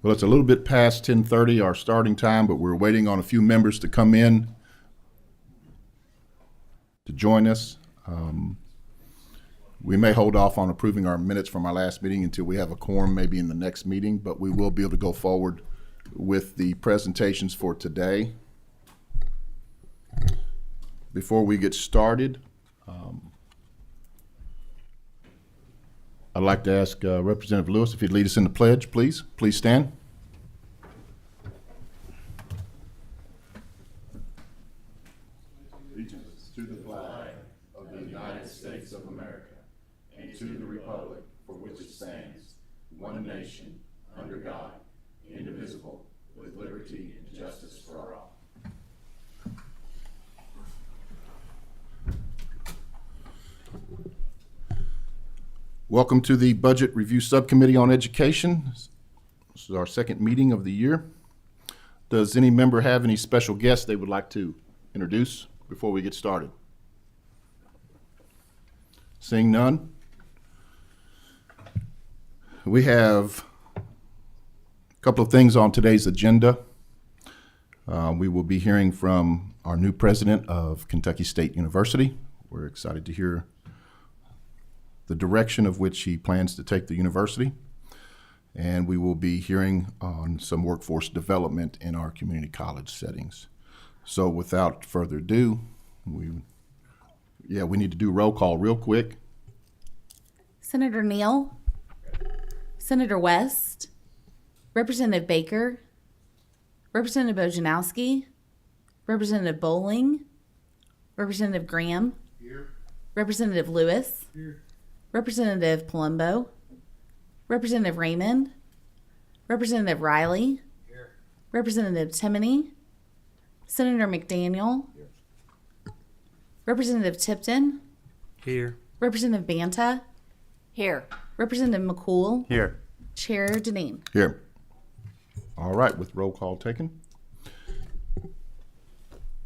Well, it's a little bit past 10:30, our starting time, but we're waiting on a few members to come in to join us. We may hold off on approving our minutes from our last meeting until we have a quorum, maybe in the next meeting, but we will be able to go forward with the presentations for today. Before we get started, I'd like to ask Representative Lewis if he'd lead us in the pledge, please. Please stand. Allegiance to the flag of the United States of America and to the republic for which it stands, one nation, under God, indivisible, with liberty and justice for all. Welcome to the Budget Review Subcommittee on Education. This is our second meeting of the year. Does any member have any special guests they would like to introduce before we get started? Seeing none, we have a couple of things on today's agenda. We will be hearing from our new president of Kentucky State University. We're excited to hear the direction of which he plans to take the university. And we will be hearing on some workforce development in our community college settings. So without further ado, we need to do roll call real quick. Senator Neal, Senator West, Representative Baker, Representative Bojanowski, Representative Bowling, Representative Graham, Here. Representative Lewis, Here. Representative Palumbo, Representative Raymond, Representative Riley, Here. Representative Timoney, Senator McDaniel, Here. Representative Tipton, Here. Representative Banta, Here. Representative McCool, Here. Chair Deneen. Here. All right, with roll call taken,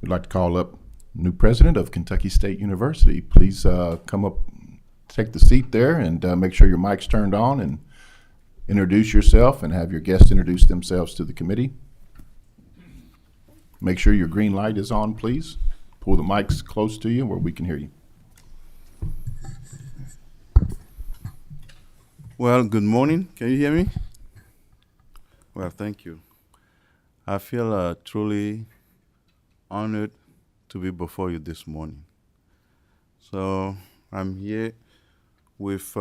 we'd like to call up new president of Kentucky State University. Please come up, take the seat there, and make sure your mic's turned on, and introduce yourself and have your guests introduce themselves to the committee. Make sure your green light is on, please. Pull the mics close to you where we can hear you. Well, good morning. Can you hear me? Well, thank you. I feel truly honored to be before you this morning. So I'm here with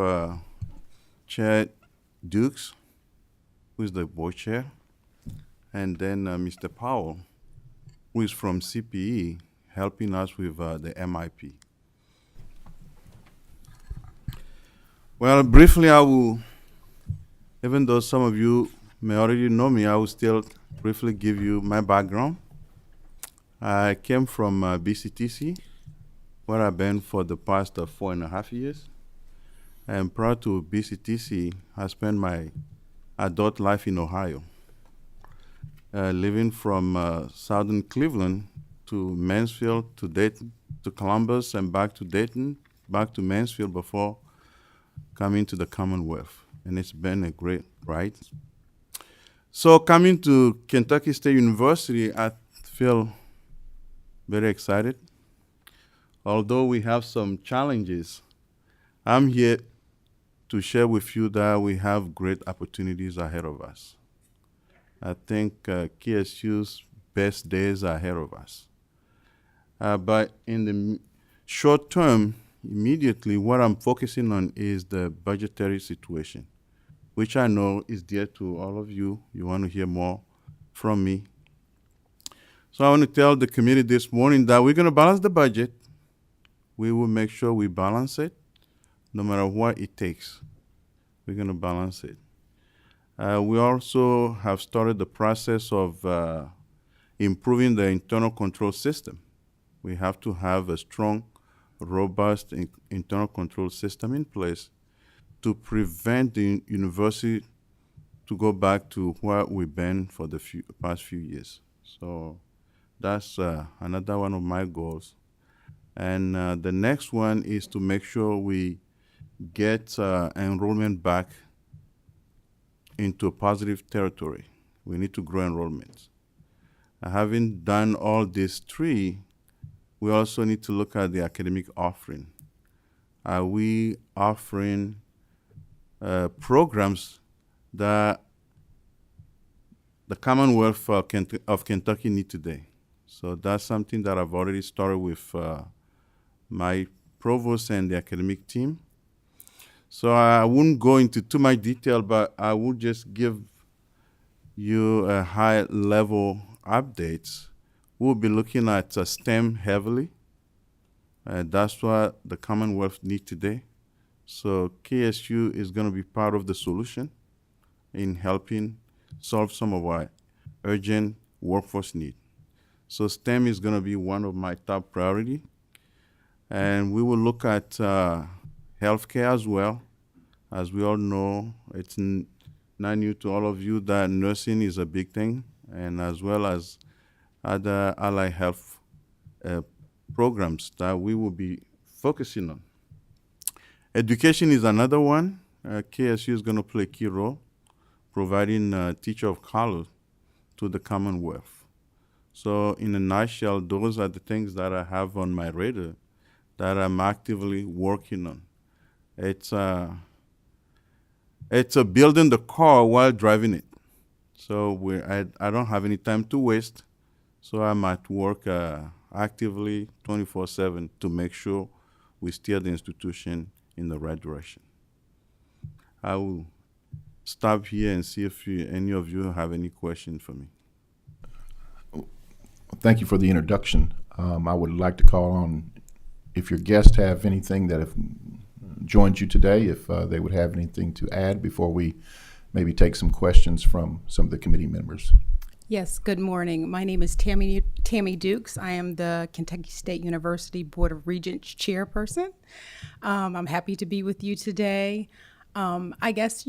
Chair Dukes, who is the board chair, and then Mr. Powell, who is from CPE, helping us with the MIP. Well, briefly, I will, even though some of you may already know me, I will still briefly give you my background. I came from BCTC, where I've been for the past 4.5 years. And prior to BCTC, I spent my adult life in Ohio, living from southern Cleveland to Mansfield, to Dayton, to Columbus, and back to Dayton, back to Mansfield before coming to the Commonwealth. And it's been a great ride. So coming to Kentucky State University, I feel very excited. Although we have some challenges, I'm here to share with you that we have great opportunities ahead of us. I think KSU's best days are ahead of us. But in the short term, immediately, what I'm focusing on is the budgetary situation, which I know is dear to all of you. You want to hear more from me. So I want to tell the committee this morning that we're going to balance the budget. We will make sure we balance it, no matter what it takes. We're going to balance it. We also have started the process of improving the internal control system. We have to have a strong, robust internal control system in place to prevent the university to go back to where we've been for the past few years. So that's another one of my goals. And the next one is to make sure we get enrollment back into a positive territory. We need to grow enrollments. Having done all these three, we also need to look at the academic offering. Are we offering programs that the Commonwealth of Kentucky need today? So that's something that I've already started with my provost and the academic team. So I wouldn't go into too much detail, but I will just give you a high-level updates. We'll be looking at STEM heavily. That's what the Commonwealth needs today. So KSU is going to be part of the solution in helping solve some of our urgent workforce needs. So STEM is going to be one of my top priority. And we will look at healthcare as well. As we all know, it's not new to all of you that nursing is a big thing, and as well as other allied health programs that we will be focusing on. Education is another one. KSU is going to play a key role, providing a teacher of color to the Commonwealth. So in a nutshell, those are the things that I have on my radar that I'm actively working on. It's building the car while driving it. So I don't have any time to waste. So I'm at work actively 24/7 to make sure we steer the institution in the right direction. I will stop here and see if any of you have any questions for me. Thank you for the introduction. I would like to call on if your guests have anything that have joined you today, if they would have anything to add before we maybe take some questions from some of the committee members. Yes, good morning. My name is Tammy Dukes. I am the Kentucky State University Board of Regents chairperson. I'm happy to be with you today. I guess,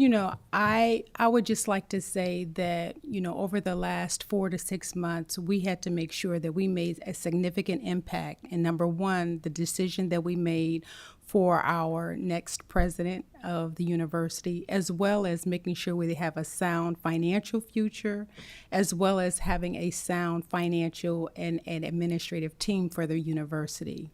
I would just like to say that, over the last 4 to 6 months, we had to make sure that we made a significant impact. And number one, the decision that we made for our next president of the university, as well as making sure we have a sound financial future, as well as having a sound financial and administrative team for the university.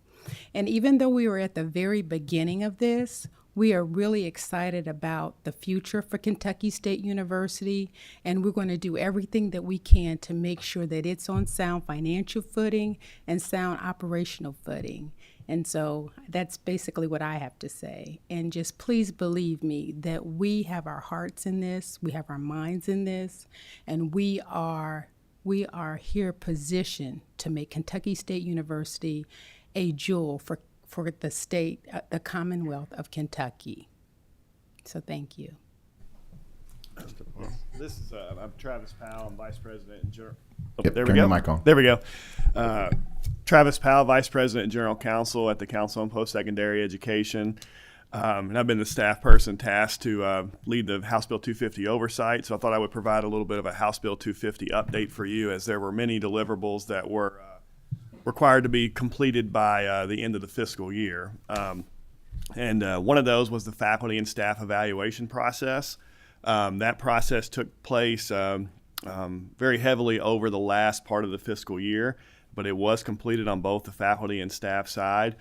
And even though we were at the very beginning of this, we are really excited about the future for Kentucky State University, and we're going to do everything that we can to make sure that it's on sound financial footing and sound operational footing. And so that's basically what I have to say. And just please believe me that we have our hearts in this, we have our minds in this, and we are here positioned to make Kentucky State University a jewel for the state, the Commonwealth of Kentucky. So thank you. This is I'm Travis Powell. I'm Vice President and General. Oh, Yep, there we turn go. your mic on. There we go. Travis Powell, Vice President and General Counsel at the Council on Post-Secondary Education. And I've been the staff person tasked to lead the House Bill 250 oversight. So I thought I would provide a little bit of a House Bill 250 update for you, as there were many deliverables that were required to be completed by the end of the fiscal year. And one of those was the faculty and staff evaluation process. That process took place very heavily over the last part of the fiscal year, but it was completed on both the faculty and staff side.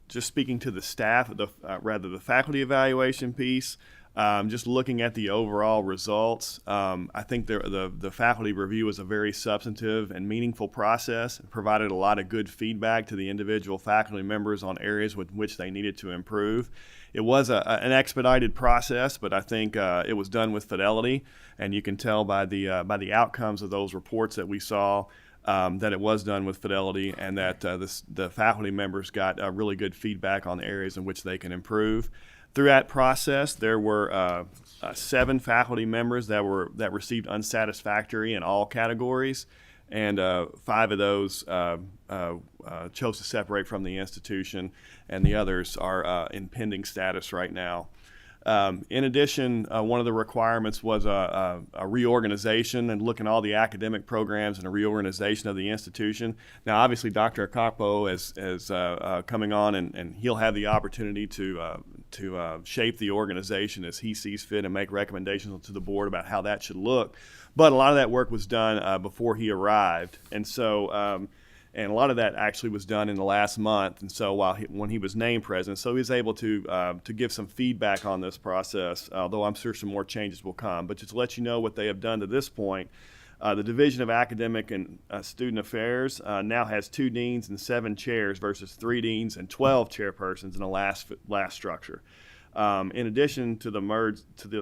Just speaking to the staff, the faculty evaluation piece, Just looking at the overall results, I think the faculty review was a very substantive and meaningful process. It provided a lot of good feedback to the individual faculty members on areas with which they needed to improve. It was an expedited process, but I think it was done with fidelity, and you can tell by the outcomes of those reports that we saw that it was done with fidelity, and that the faculty members got really good feedback on the areas in which they can improve. Through that process, there were 7 faculty members that received unsatisfactory in all categories, and 5 of those chose to separate from the institution, and the others are in pending status right now. In addition, one of the requirements was a reorganization and looking at all the academic programs and a reorganization of the institution. Now, obviously, Dr. Akapo is coming on, and he'll have the opportunity to shape the organization as he sees fit and make recommendations to the board about how that should look. But a lot of that work was done before he arrived, and so. And a lot of that actually was done in the last month. And so when he was named president, so he was able to give some feedback on this process, although I'm sure some more changes will come. But just to let you know what they have done to this point, the Division of Academic and Student Affairs now has 2 deans and 7 chairs versus 3 deans and 12 chairpersons in the last structure. In addition to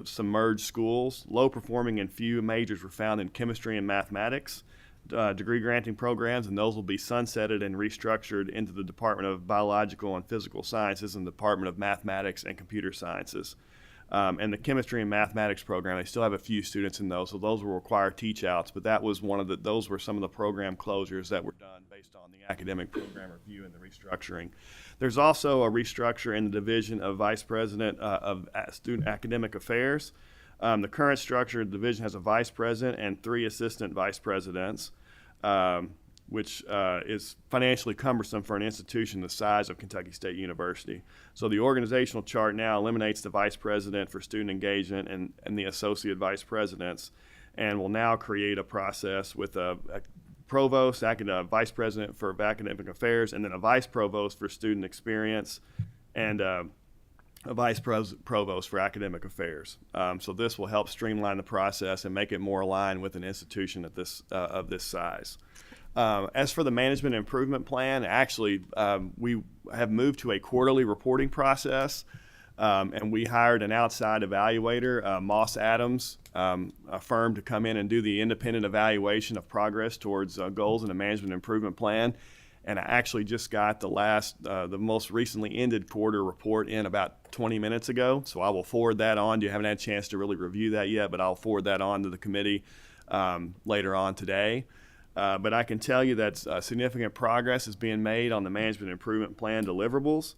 some merged schools, low performing and few majors were found in chemistry and mathematics. Degree granting programs, and those will be sunsetted and restructured into the Department of Biological and Physical Sciences and the Department of Mathematics and Computer Sciences. And the chemistry and mathematics program, they still have a few students in those, so those will require teach-outs, but that was those were some of the program closures that were done based on the academic program review and the restructuring. There's also a restructure in the Division of Vice President of Student Academic Affairs. The current structure of the division has a vice president and 3 assistant vice presidents, which is financially cumbersome for an institution the size of Kentucky State University. So the organizational chart now eliminates the vice president for student engagement and the associate vice presidents, and will now create a process with a provost, a vice president for academic affairs, and then a vice provost for student experience, and a vice provost for academic affairs. So this will help streamline the process and make it more aligned with an institution of this size. As for the management improvement plan, actually we have moved to a quarterly reporting process, and we hired an outside evaluator, Moss Adams, a firm, to come in and do the independent evaluation of progress towards goals in the management improvement plan. And I actually just got the most recently ended quarter report in about 20 minutes ago. So I will forward that on. You haven't had a chance to really review that yet, but I'll forward that on to the committee later on today. But I can tell you that significant progress is being made on the management improvement plan deliverables.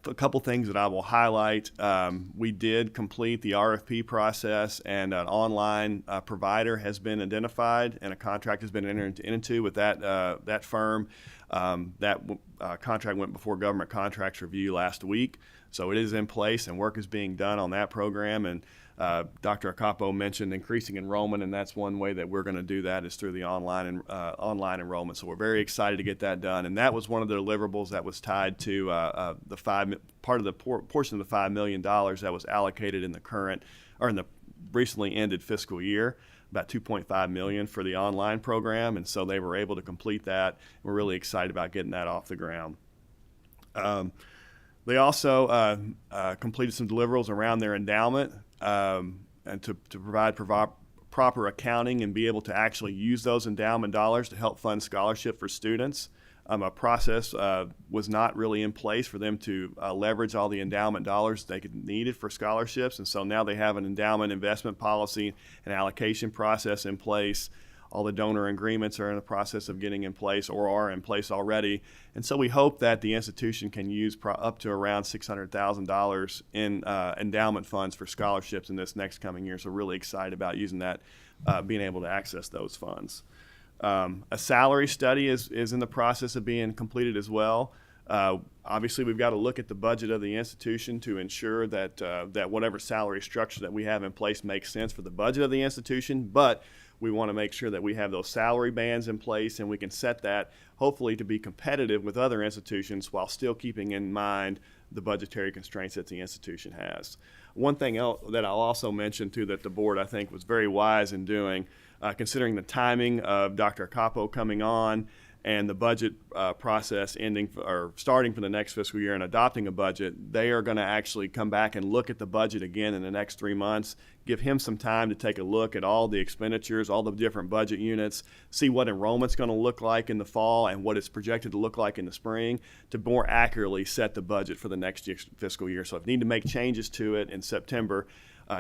A couple things that I will highlight. We did complete the RFP process, and an online provider has been identified, and a contract has been entered into with that firm. That contract went before government contracts review last week, so it is in place, and work is being done on that program. And Dr. Akapo mentioned increasing enrollment, and that's one way that we're going to do that is through the online enrollment. So we're very excited to get that done, and that was one of the deliverables that was tied to portion of the $5 million that was allocated in the recently ended fiscal year, about $2.5 million for the online program, and so they were able to complete that. We're really excited about getting that off the ground. They also completed some deliverables around their endowment, and to provide proper accounting and be able to actually use those endowment dollars to help fund scholarship for students. A process was not really in place for them to leverage all the endowment dollars they needed for scholarships, and so now they have an endowment investment policy and allocation process in place. All the donor agreements are in the process of getting in place or are in place already. And so we hope that the institution can use up to around $600,000 in endowment funds for scholarships in this next coming year. So really excited about using that, being able to access those funds. A salary study is in the process of being completed as well. Obviously, we've got to look at the budget of the institution to ensure that whatever salary structure that we have in place makes sense for the budget of the institution, but we want to make sure that we have those salary bands in place, and we can set that hopefully to be competitive with other institutions while still keeping in mind the budgetary constraints that the institution has. One thing that I'll also mention too that the board I think was very wise in doing, considering the timing of Dr. Capo coming on and the budget process starting for the next fiscal year and adopting a budget, they are going to actually come back and look at the budget again in the next 3 months, give him some time to take a look at all the expenditures, all the different budget units, see what enrollment's going to look like in the fall and what it's projected to look like in the spring to more accurately set the budget for the next fiscal year. So if you need to make changes to it in September,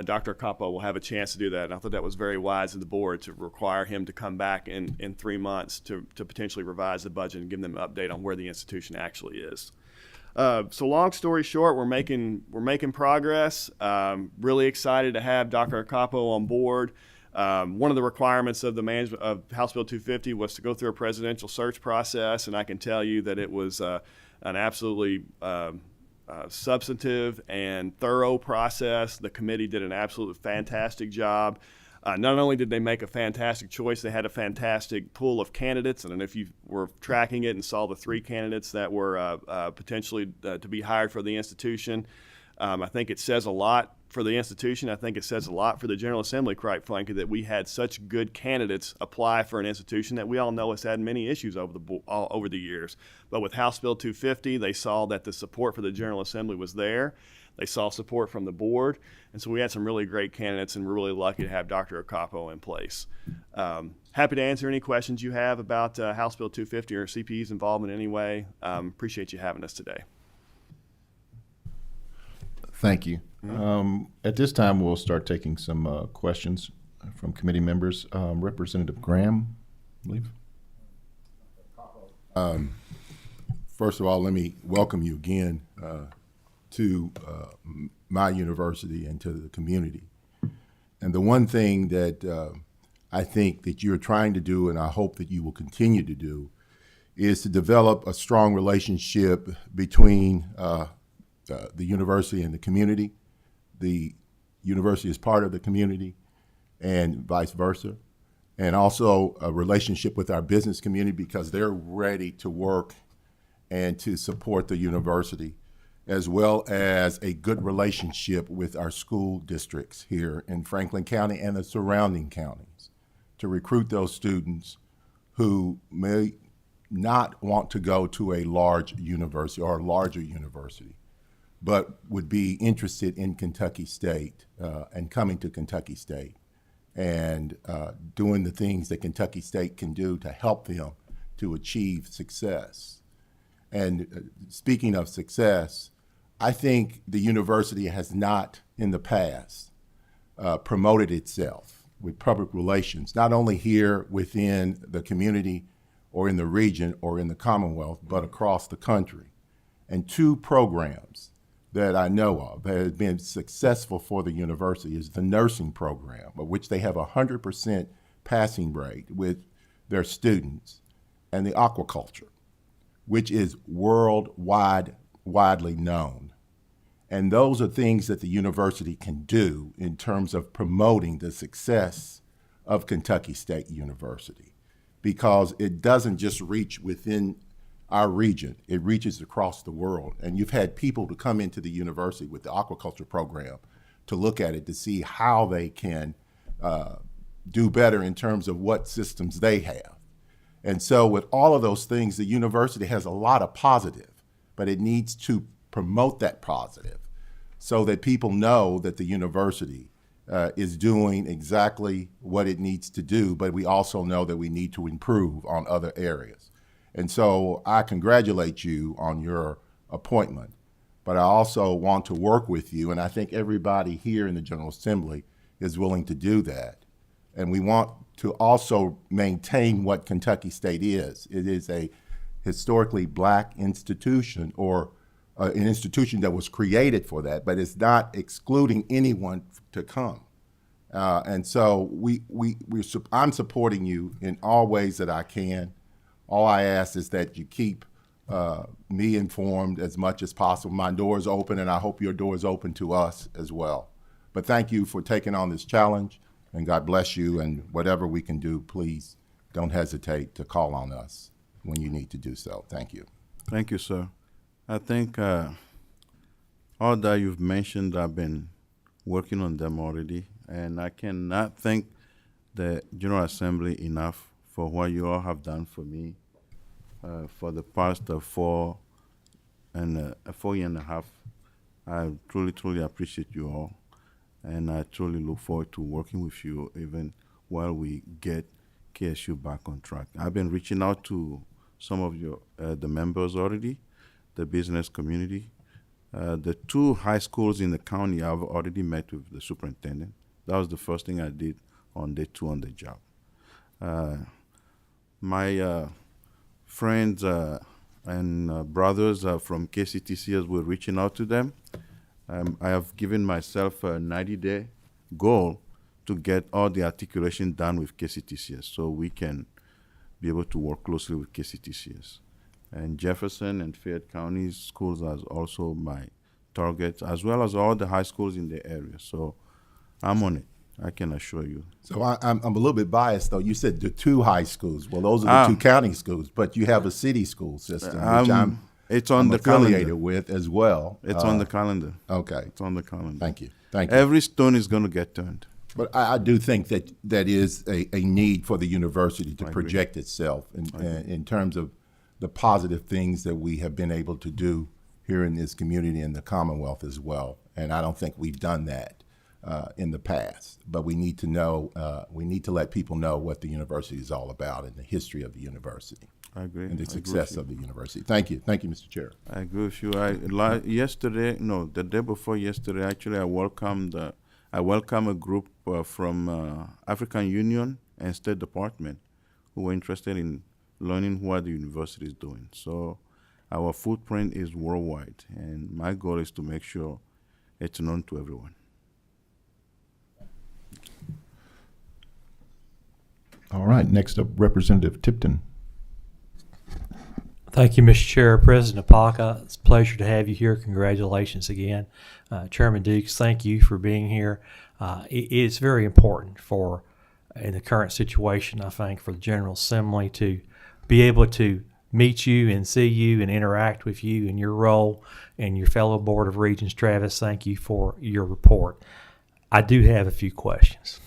Dr. Capo will have a chance to do that. And I thought that was very wise of the board to require him to come back in 3 months to potentially revise the budget and give them an update on where the institution actually is. So long story short, we're making progress. Really excited to have Dr. Capo on board. One of the requirements of the management of House Bill 250 was to go through a presidential search process, and I can tell you that it was an absolutely substantive and thorough process. The committee did an absolutely fantastic job. Not only did they make a fantastic choice, they had a fantastic pool of candidates. And if you were tracking it and saw the 3 candidates that were potentially to be hired for the institution, I think it says a lot for the institution. I think it says a lot for the General Assembly, quite frankly, that we had such good candidates apply for an institution that we all know has had many issues over the years. But with House Bill 250, they saw that the support for the General Assembly was there. They saw support from the board. And so we had some really great candidates, and we're really lucky to have Dr. Capo in place. Happy to answer any questions you have about House Bill 250 or CPE's involvement in any way. Appreciate you having us today. Thank you. At this time, we'll start taking some questions from committee members. Representative Graham, I believe. First of all, let me welcome you again to my university and to the community. And the one thing that I think that you're trying to do, and I hope that you will continue to do, is to develop a strong relationship between the university and the community. The university is part of the community and vice versa. And also a relationship with our business community, because they're ready to work and to support the university, as well as a good relationship with our school districts here in Franklin County and the surrounding counties to recruit those students who may not want to go to a large university or a larger university, but would be interested in Kentucky State and coming to Kentucky State and doing the things that Kentucky State can do to help them to achieve success. And speaking of success, I think the university has not in the past promoted itself with public relations, not only here within the community or in the region or in the Commonwealth, but across the country. And 2 programs that I know of that have been successful for the university is the nursing program, of which they have 100% passing rate with their students, and the aquaculture, which is widely known. And those are things that the university can do in terms of promoting the success of Kentucky State University, because it doesn't just reach within our region, it reaches across the world. And you've had people to come into the university with the aquaculture program to look at it to see how they can do better in terms of what systems they have. And so with all of those things, the university has a lot of positive, but it needs to promote that positive so that people know that the university is doing exactly what it needs to do, but we also know that we need to improve on other areas. And so I congratulate you on your appointment, but I also want to work with you, and I think everybody here in the General Assembly is willing to do that. And we want to also maintain what Kentucky State is. It is a historically black institution, or an institution that was created for that, but it's not excluding anyone to come. And so I'm supporting you in all ways that I can. All I ask is that you keep me informed as much as possible. My door is open, and I hope your door is open to us as well. But thank you for taking on this challenge, and God bless you, and whatever we can do, please don't hesitate to call on us when you need to do so. Thank you. Thank you, sir. I think all that you've mentioned, I've been working on them already, and I cannot thank the General Assembly enough for what you all have done for me for the past 4 year and a half. I truly, truly appreciate you all, and I truly look forward to working with you even while we get KSU back on track. I've been reaching out to some of your the members already, the business community. The 2 high schools in the county, I've already met with the superintendent. That was the first thing I did on day 2 on the job. My friends and brothers from KCTCS were reaching out to them. I have given myself a 90-day goal to get all the articulation done with KCTCS so we can be able to work closely with KCTCS. And Jefferson and Fayette County schools are also my target, as well as all the high schools in the area. So I'm on it, I can assure you. So I'm a little bit biased, though. You said the 2 high schools. Well, those are the 2 county schools, but you have a city school system, which I'm affiliated calendar. with as well. It's on the calendar. Okay. It's on the calendar. Thank you. Thank you. Every stone is going to get turned. But I do think that is a need for the university to project itself in terms of the positive things that we have been able to do here in this community and the Commonwealth as well. And I don't think we've done that in the past. But we need to know, we need to let people know what the university is all about and the history of the university. I agree. And the success of the university. Thank you. Thank you, Mr. Chair. I agree with you. The day before yesterday, actually, I welcomed a group from African Union and State Department who were interested in learning what the university is doing. So our footprint is worldwide, and my goal is to make sure it's known to everyone. All right, next up, Representative Tipton. Thank you, Mr. Chair. President Apaka, it's a pleasure to have you here. Congratulations again. Chairman Dukes, thank you for being here. It's very important in the current situation, I think, for the General Assembly to be able to meet you and see you and interact with you in your role and your fellow Board of Regents. Travis, thank you for your report. I do have a few questions.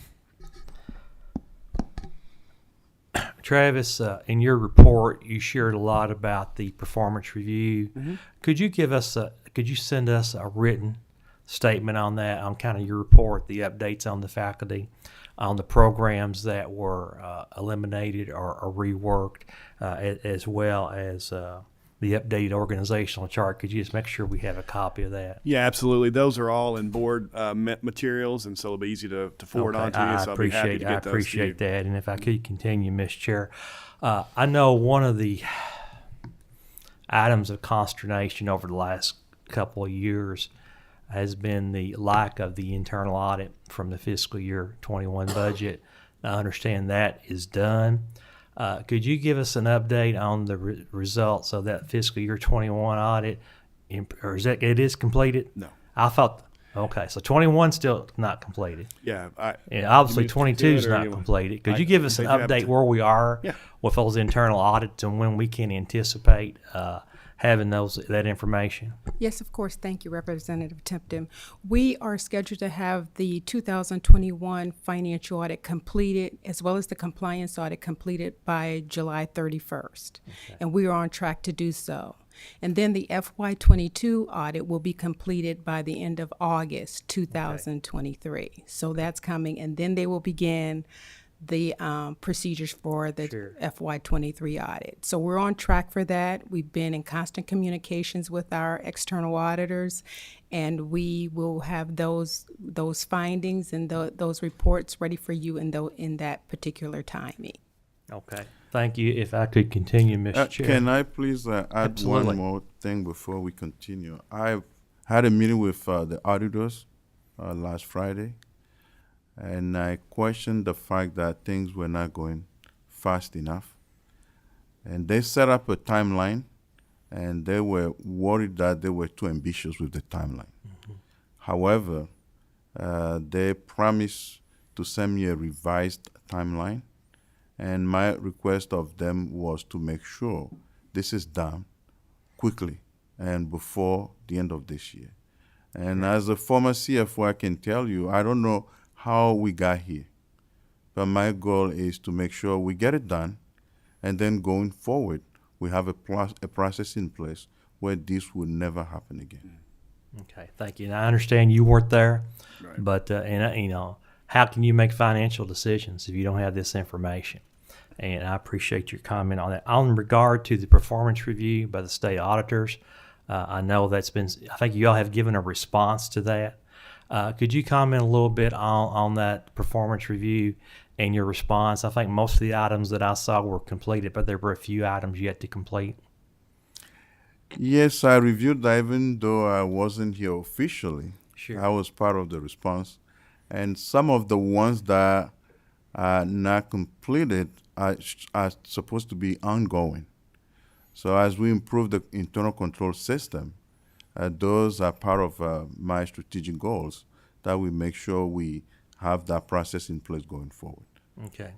Travis, in your report, you shared a lot about the performance review. Mm-hmm. Could you send us a written statement on that, on kind of your report, the updates on the faculty, on the programs that were eliminated or reworked, as well as the updated organizational chart? Could you just make sure we have a copy of that? Yeah, absolutely. Those are all in board materials, and so it'll be easy to forward on to you. So I'll be happy to get those to you. I appreciate that. And if I could continue, Mr. Chair, I know one of the items of consternation over the last couple of years has been the lack of the internal audit from the fiscal year 21 budget. I understand that is done. Could you give us an update on the results of that fiscal year 21 audit? Or is it is completed? No. I thought, okay, so 21 still not completed. Yeah. And obviously 22 is not completed. Could you give us an update where we are with those internal audits and when we can anticipate having that information? Yes, of course. Thank you, Representative Tipton. We are scheduled to have the 2021 financial audit completed, as well as the compliance audit completed by July 31st. Okay. And we are on track to do so. And then the FY22 audit will be completed by the end of August 2023. Okay. So that's coming. And then they will begin the procedures for the FY23 audit. So we're on track for that. We've been in constant communications with our external auditors, and we will have those findings and those reports ready for you in that particular timing. Okay. Thank you. If I could continue, Mr. Chair. Can I please add Absolutely. one more thing before we continue? I've had a meeting with the auditors last Friday, and I questioned the fact that things were not going fast enough. And they set up a timeline, and they were worried that they were too ambitious with the timeline. Mm-hmm. However, they promised to send me a revised timeline, and my request of them was to make sure this is done quickly and before the end of this year. And as a former CFO, I can tell you, I don't know how we got here. But my goal is to make sure we get it done, and then going forward, we have a process in place where this will never happen again. Okay, thank you. And I understand you weren't there, but how can you make financial decisions if you don't have this information? And I appreciate your comment on that. On regard to the performance review by the state auditors, I know I think you all have given a response to that. Could you comment a little bit on that performance review and your response? I think most of the items that I saw were completed, but there were a few items yet to complete. Yes, I reviewed that even though I wasn't here officially. Sure. I was part of the response. And some of the ones that are not completed are supposed to be ongoing. So as we improve the internal control system, those are part of my strategic goals that we make sure we have that process in place going forward. Okay.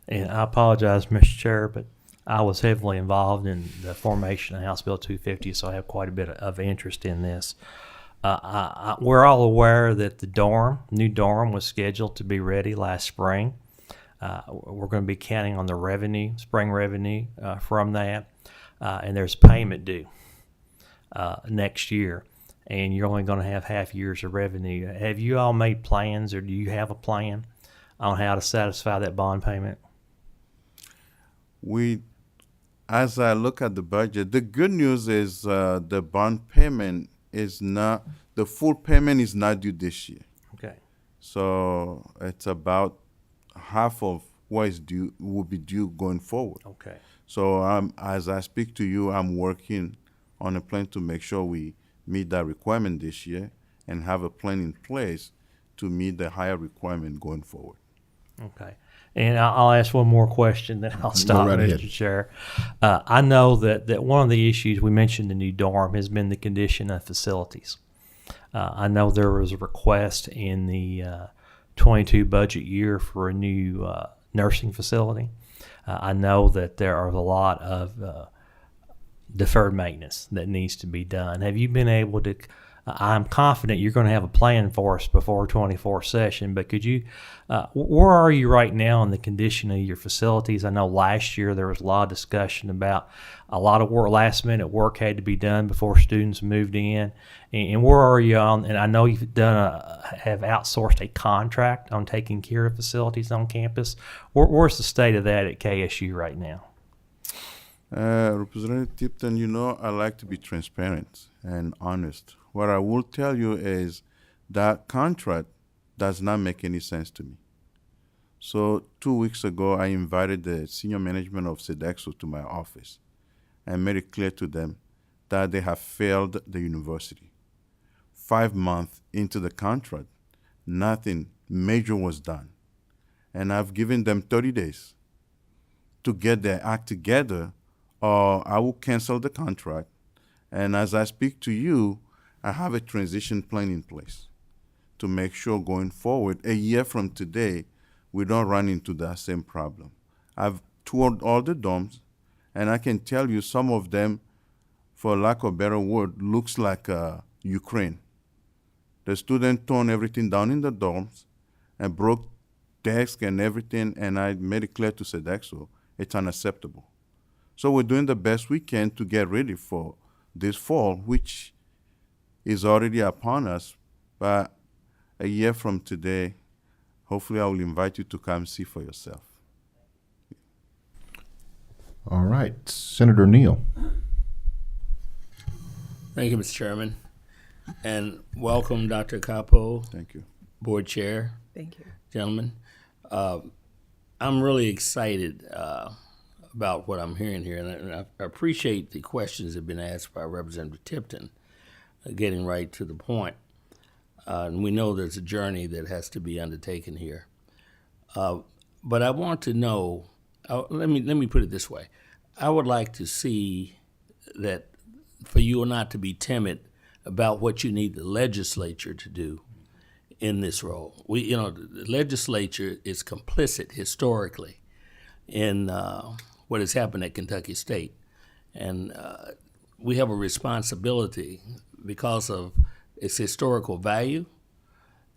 And I apologize, Mr. Chair, but I was heavily involved in the formation of House Bill 250, so I have quite a bit of interest in this. We're all aware that the new dorm was scheduled to be ready last spring. We're going to be counting on the spring revenue from that, and there's payment due next year, and you're only going to have half years of revenue. Have you all made plans, or do you have a plan on how to satisfy that bond payment? As I look at the budget, the good news is the bond payment the full payment is not due this year. Okay. So it's about half of what is due will be due going forward. Okay. So as I speak to you, I'm working on a plan to make sure we meet that requirement this year and have a plan in place to meet the higher requirement going forward. Okay. And I'll ask one more question, then I'll stop, right Mr. ahead. Chair. I know that one of the issues we mentioned the new dorm has been the condition of facilities. I know there was a request in the 22 budget year for a new nursing facility. I know that there are a lot of deferred maintenance that needs to be done. Have you been able to? I'm confident you're going to have a plan for us before 24 session, but could you, where are you right now in the condition of your facilities? I know last year there was a lot of discussion about a lot of work, last minute work had to be done before students moved in. And where are you on, and I know you've have outsourced a contract on taking care of facilities on campus. Where's the state of that at KSU right now? Representative Tipton, I like to be transparent and honest. What I will tell you is that contract does not make any sense to me. So 2 weeks ago, I invited the senior management of Sodexo to my office and made it clear to them that they have failed the university. 5 months into the contract, nothing major was done. And I've given them 30 days to get their act together, or I will cancel the contract. And as I speak to you, I have a transition plan in place to make sure going forward, a year from today, we don't run into that same problem. I've toured all the dorms, and I can tell you some of them, for lack of a better word, looks like Ukraine. The student torn everything down in the dorms and broke desks and everything, and I made it clear to Sodexo, it's unacceptable. So we're doing the best we can to get ready for this fall, which is already upon us. But a year from today, hopefully I will invite you to come see for yourself. All right, Senator Neal. Thank you, Mr. Chairman. And welcome, Dr. Capo, Thank you. Board Chair, Thank you. gentlemen. I'm really excited about what I'm hearing here, and I appreciate the questions that have been asked by Representative Tipton, getting right to the point. And we know there's a journey that has to be undertaken here. But I want to know, let me put it this way. I would like to see that for you not to be timid about what you need the legislature to do in this role. The legislature is complicit historically in what has happened at Kentucky State. And we have a responsibility because of its historical value,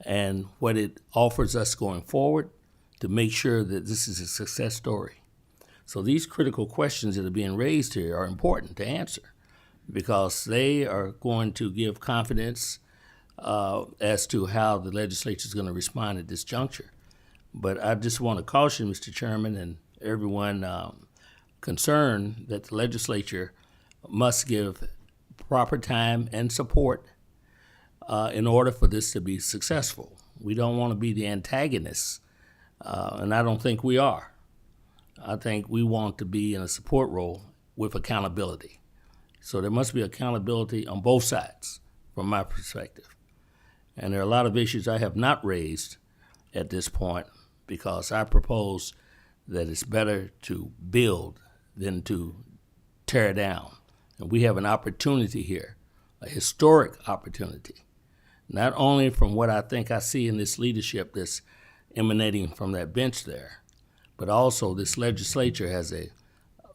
and what it offers us going forward to make sure that this is a success story. So these critical questions that are being raised here are important to answer because they are going to give confidence as to how the legislature is going to respond at this juncture. But I just want to caution Mr. Chairman and everyone concerned that the legislature must give proper time and support in order for this to be successful. We don't want to be the antagonists, and I don't think we are. I think we want to be in a support role with accountability. So there must be accountability on both sides, from my perspective. And there are a lot of issues I have not raised at this point because I propose that it's better to build than to tear down. And we have an opportunity here, a historic opportunity, not only from what I think I see in this leadership that's emanating from that bench there, but also this legislature has a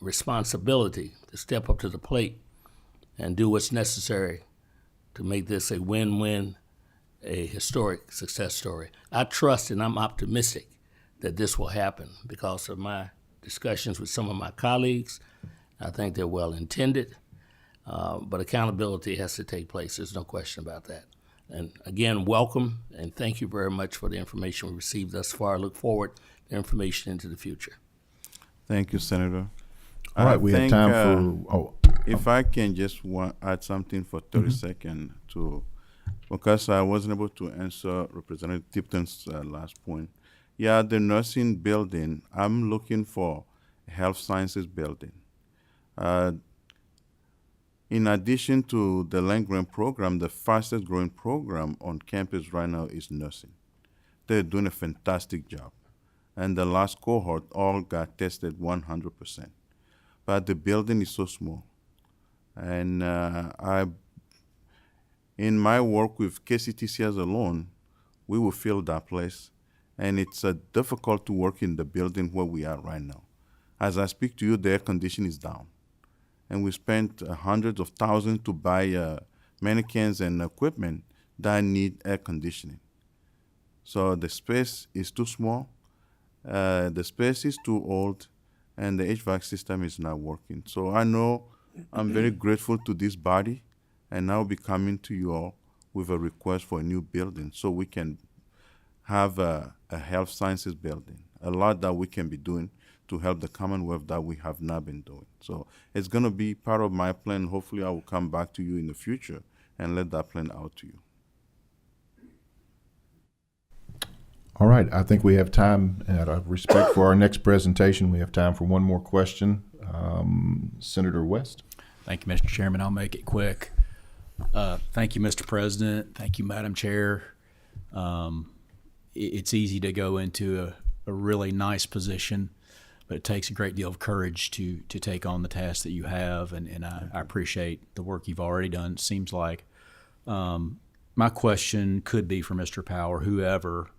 responsibility to step up to the plate and do what's necessary to make this a win-win, a historic success story. I trust and I'm optimistic that this will happen because of my discussions with some of my colleagues. I think they're well intended, but accountability has to take place. There's no question about that. And again, welcome and thank you very much for the information we received thus far. I look forward to information into the future. Thank you, Senator. All right, we have time for, If I can just add something for 30 seconds to, because I wasn't able to answer Representative Tipton's last point. Yeah, the nursing building, I'm looking for a health sciences building. In addition to the land-grant program, the fastest growing program on campus right now is nursing. They're doing a fantastic job. And the last cohort all got tested 100%. But the building is so small. And in my work with KCTCS alone, we will fill that place. And it's difficult to work in the building where we are right now. As I speak to you, the air conditioning is down. And we spent hundreds of thousands to buy mannequins and equipment that need air conditioning. So the space is too small, the space is too old, and the HVAC system is not working. So I know I'm very grateful to this body, and I'll be coming to you all with a request for a new building so we can have a health sciences building, a lot that we can be doing to help the Commonwealth that we have not been doing. So it's going to be part of my plan. Hopefully I will come back to you in the future and let that plan out to you. all right, I think we have time, out of respect for our next presentation, we have time for one more question. Senator West. Thank you, Mr. Chairman. I'll make it quick. Thank you, Mr. President. Thank you, Madam Chair. It's easy to go into a really nice position, but it takes a great deal of courage to take on the task that you have, and I appreciate the work you've already done, it seems like. My question could be for Mr. Powell or whoever.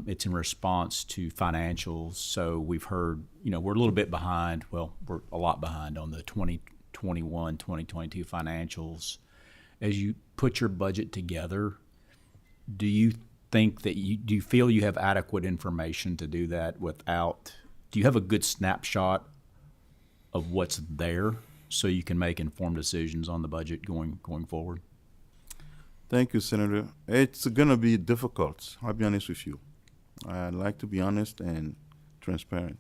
It's in response to financials. So we've heard, we're a little bit behind. Well, we're a lot behind on the 2021, 2022 financials. As you put your budget together, do you think that do you feel you have adequate information to do that do you have a good snapshot of what's there so you can make informed decisions on the budget going forward? Thank you, Senator. It's going to be difficult. I'll be honest with you. I like to be honest and transparent.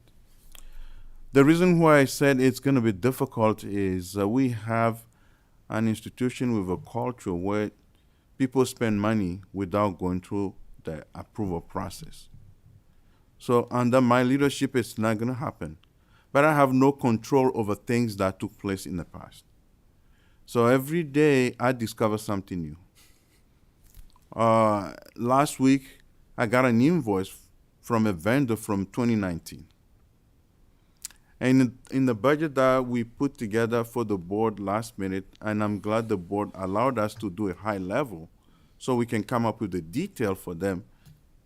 The reason why I said it's going to be difficult is we have an institution with a culture where people spend money without going through the approval process. So under my leadership, it's not going to happen. But I have no control over things that took place in the past. So every day I discover something new. Last week, I got an invoice from a vendor from 2019. And in the budget that we put together for the board last minute, and I'm glad the board allowed us to do a high level so we can come up with the detail for them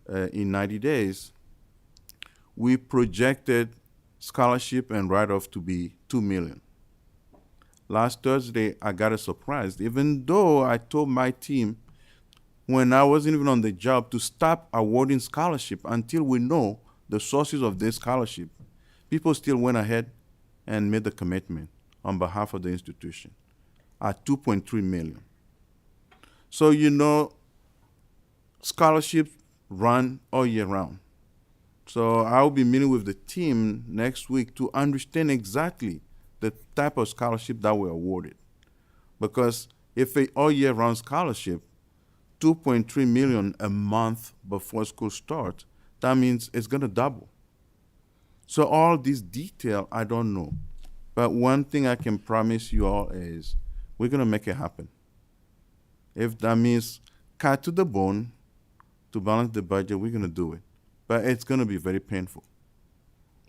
in 90 days, we projected scholarship and write-off to be $2 million. Last Thursday, I got a surprise. Even though I told my team when I wasn't even on the job, to stop awarding scholarship until we know the sources of this scholarship. People still went ahead and made the commitment on behalf of the institution at $2.3 million. So, you know, scholarships run all year round. So I'll be meeting with the team next week to understand exactly the type of scholarship that were awarded. Because if a all year round scholarship, 2.3 million a month before school starts, that means it's gonna double. So all this detail, I don't know. But one thing I can promise you all is we're gonna make it happen. If that means cut to the bone to balance the budget, we're gonna do it. But it's gonna be very painful.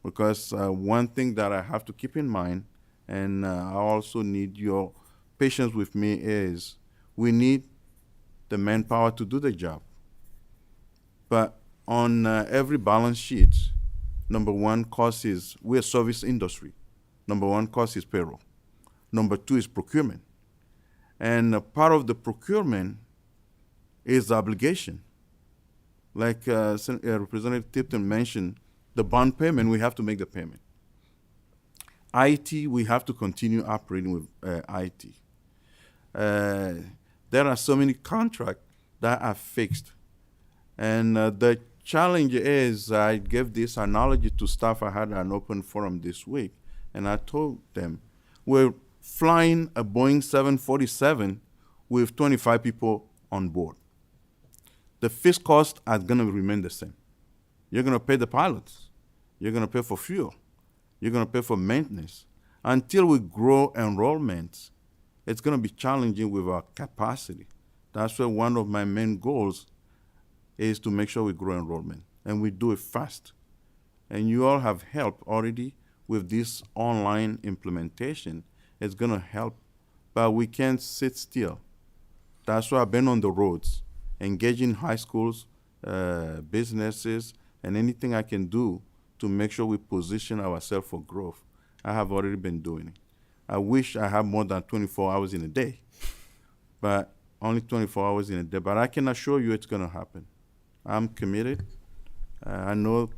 Because one thing that I have to keep in mind, and I also need your patience with me, is we need the manpower to do the job. But on every balance sheet, number one cost is, we're a service industry. Number one cost is payroll. Number two is procurement. And part of the procurement is the obligation. Like Representative Tipton mentioned, the bond payment, we have to make the payment. IT, we have to continue operating with IT. There are so many contracts that are fixed. And the challenge is, I gave this analogy to staff. I had an open forum this week, and I told them, we're flying a Boeing 747 with 25 people on board. The fixed costs are gonna remain the same. You're gonna pay the pilots. You're gonna pay for fuel. You're gonna pay for maintenance. Until we grow enrollments, it's going to be challenging with our capacity. That's why one of my main goals is to make sure we grow enrollment, and we do it fast. And you all have helped already with this online implementation. It's going to help, but we can't sit still. That's why I've been on the roads, engaging high schools, businesses, and anything I can do to make sure we position ourselves for growth. I have already been doing it. I wish I had more than 24 hours in a day, but only 24 hours in a day. But I can assure you it's going to happen. I'm committed. I know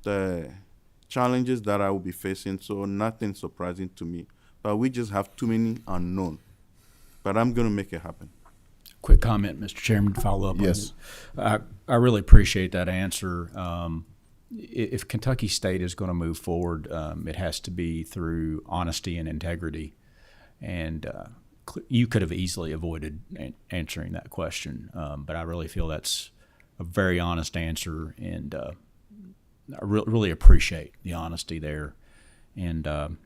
the challenges that I will be facing, so nothing surprising to me. But we just have too many unknown. But I'm going to make it happen. Quick comment, Mr. Chairman, to follow up Yes. on it. I really appreciate that answer. If Kentucky State is going to move forward, it has to be through honesty and integrity. And you could have easily avoided answering that question, but I really feel that's a very honest answer, and I really appreciate the honesty there. And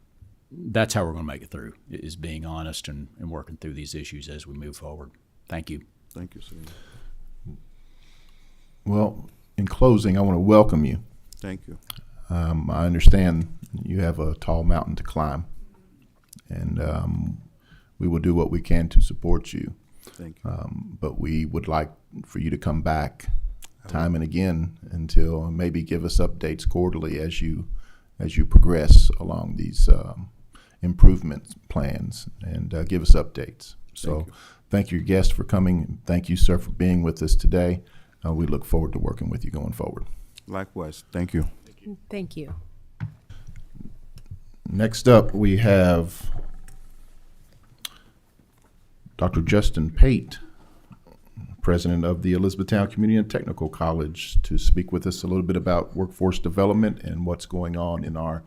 that's how we're going to make it through, is being honest and working through these issues as we move forward. Thank you. Thank you, sir. Well, in closing, I want to welcome you. Thank you. I understand you have a tall mountain to climb, and we will do what we can to support you. Thank you. But we would like for you to come back time and again until maybe give us updates quarterly as you progress along these improvement plans, and give us updates. So thank you, guest, for coming. Thank you, sir, for being with us today. We look forward to working with you going forward. Likewise. Thank you. Thank you. Next up, we have Dr. Justin Pate, president of the Elizabethtown Community and Technical College, to speak with us a little bit about workforce development and what's going on in our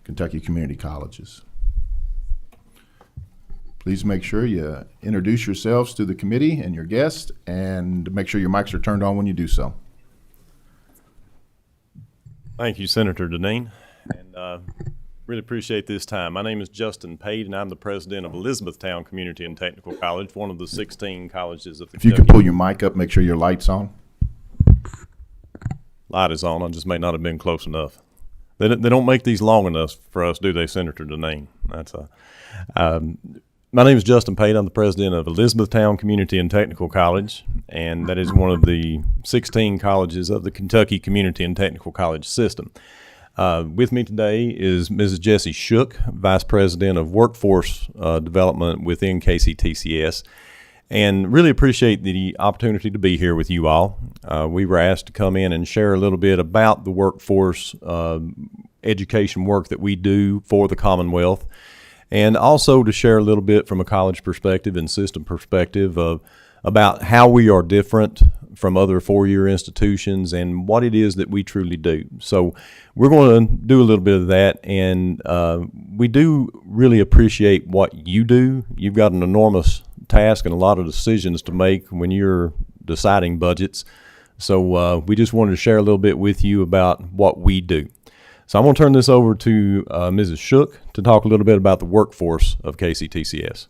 Kentucky community colleges. Please make sure you introduce yourselves to the committee and your guests, and make sure your mics are turned on when you do so. Thank you, Senator Deneen, and really appreciate this time. My name is Justin Pate, and I'm the president of Elizabethtown Community and Technical College, one of the 16 colleges of the If you could pull your mic up, make sure your light's on. Light is on. I just may not have been close enough. They don't make these long enough for us, do they, Senator Deneen? My name is Justin Pate. I'm the president of Elizabethtown Community and Technical College, and that is one of the 16 colleges of the Kentucky Community and Technical College system. With me today is Mrs. Jessie Shook, Vice President of Workforce Development within KCTCS. and really appreciate the opportunity to be here with you all. We were asked to come in and share a little bit about the workforce education work that we do for the Commonwealth, and also to share a little bit from a college perspective and system perspective about how we are different from other four-year institutions and what it is that we truly do. So we're going to do a little bit of that, and we do really appreciate what you do. You've got an enormous task and a lot of decisions to make when you're deciding budgets. So we just wanted to share a little bit with you about what we do. So I'm going to turn this over to Mrs. Shook to talk a little bit about the workforce of KCTCS.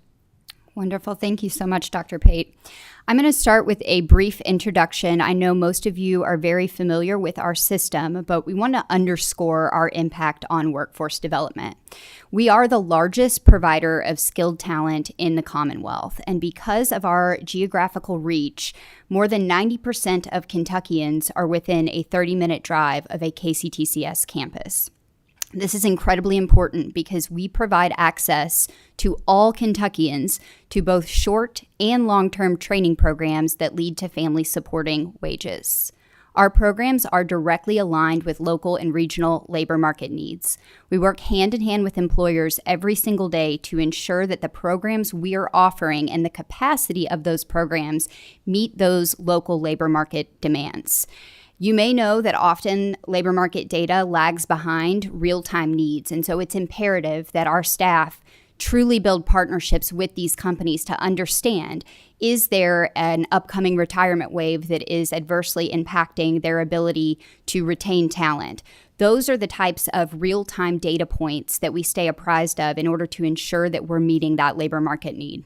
Wonderful. Thank you so much, Dr. Pate. I'm going to start with a brief introduction. I know most of you are very familiar with our system, but we want to underscore our impact on workforce development. We are the largest provider of skilled talent in the Commonwealth, and because of our geographical reach, more than 90% of Kentuckians are within a 30-minute drive of a KCTCS campus. This is incredibly important because we provide access to all Kentuckians to both short and long-term training programs that lead to family supporting wages. Our programs are directly aligned with local and regional labor market needs. We work hand in hand with employers every single day to ensure that the programs we are offering and the capacity of those programs meet those local labor market demands. You may know that often labor market data lags behind real-time needs, and so it's imperative that our staff truly build partnerships with these companies to understand, is there an upcoming retirement wave that is adversely impacting their ability to retain talent? Those are the types of real-time data points that we stay apprised of in order to ensure that we're meeting that labor market need.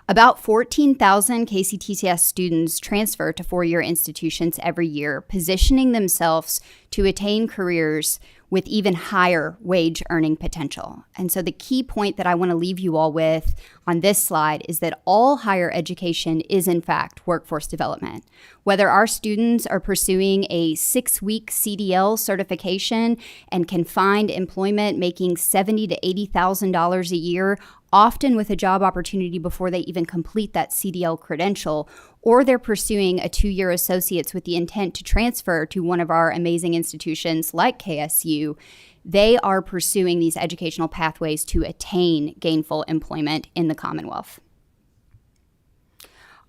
About 14,000 KCTCS students transfer to four-year institutions every year, positioning themselves to attain careers with even higher wage earning potential. And so the key point that I want to leave you all with on this slide is that all higher education is in fact workforce development. Whether our students are pursuing a 6-week CDL certification and can find employment making $70,000 to $80,000 a year, often with a job opportunity before they even complete that CDL credential, or they're pursuing a 2-year associate's with the intent to transfer to one of our amazing institutions like KSU, they are pursuing these educational pathways to attain gainful employment in the Commonwealth.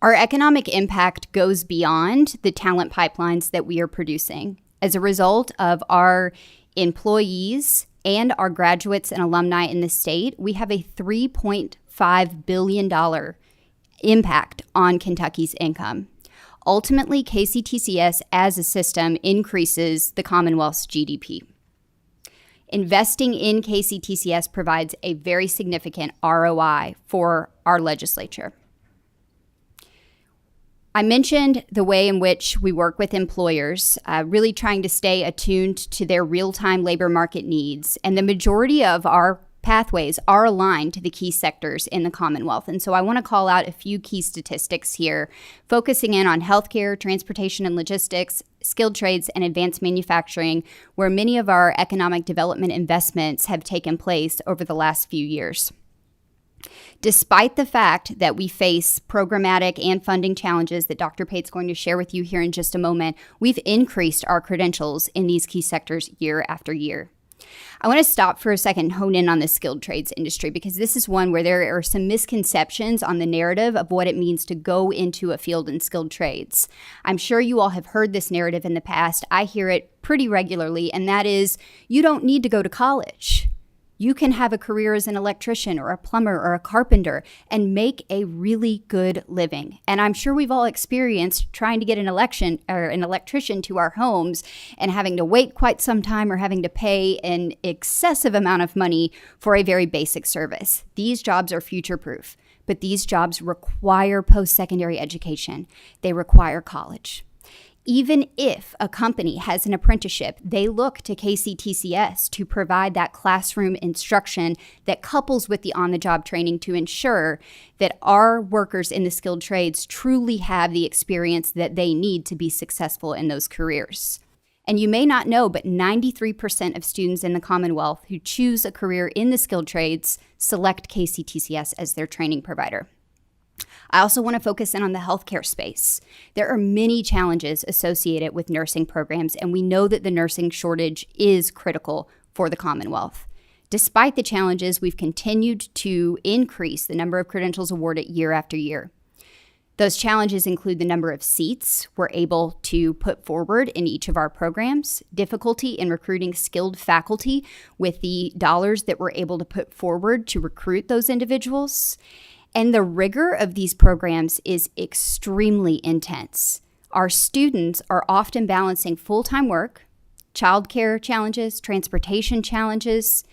Our economic impact goes beyond the talent pipelines that we are producing. As a result of our employees and our graduates and alumni in the state, we have a $3.5 billion impact on Kentucky's income. Ultimately, KCTCS as a system increases the Commonwealth's GDP. Investing in KCTCS provides a very significant ROI for our legislature. I mentioned the way in which we work with employers, really trying to stay attuned to their real-time labor market needs. And the majority of our pathways are aligned to the key sectors in the Commonwealth. And so I want to call out a few key statistics here, focusing in on healthcare, transportation and logistics, skilled trades, and advanced manufacturing, where many of our economic development investments have taken place over the last few years. Despite the fact that we face programmatic and funding challenges that Dr. Pate's going to share with you here in just a moment, we've increased our credentials in these key sectors year after year. I want to stop for a second and hone in on the skilled trades industry, because this is one where there are some misconceptions on the narrative of what it means to go into a field in skilled trades. I'm sure you all have heard this narrative in the past. I hear it pretty regularly, and that is, you don't need to go to college. You can have a career as an electrician or a plumber or a carpenter and make a really good living. And I'm sure we've all experienced trying to get an electrician to our homes and having to wait quite some time or having to pay an excessive amount of money for a very basic service. These jobs are future-proof, but these jobs require post-secondary education. They require college. Even if a company has an apprenticeship, they look to KCTCS to provide that classroom instruction that couples with the on-the-job training to ensure that our workers in the skilled trades truly have the experience that they need to be successful in those careers. And you may not know, but 93% of students in the Commonwealth who choose a career in the skilled trades select KCTCS as their training provider. I also want to focus in on the healthcare space. There are many challenges associated with nursing programs, and we know that the nursing shortage is critical for the Commonwealth. Despite the challenges, we've continued to increase the number of credentials awarded year after year. Those challenges include the number of seats we're able to put forward in each of our programs, difficulty in recruiting skilled faculty with the dollars that we're able to put forward to recruit those individuals, and the rigor of these programs is extremely intense. Our students are often balancing full-time work, childcare challenges, transportation challenges,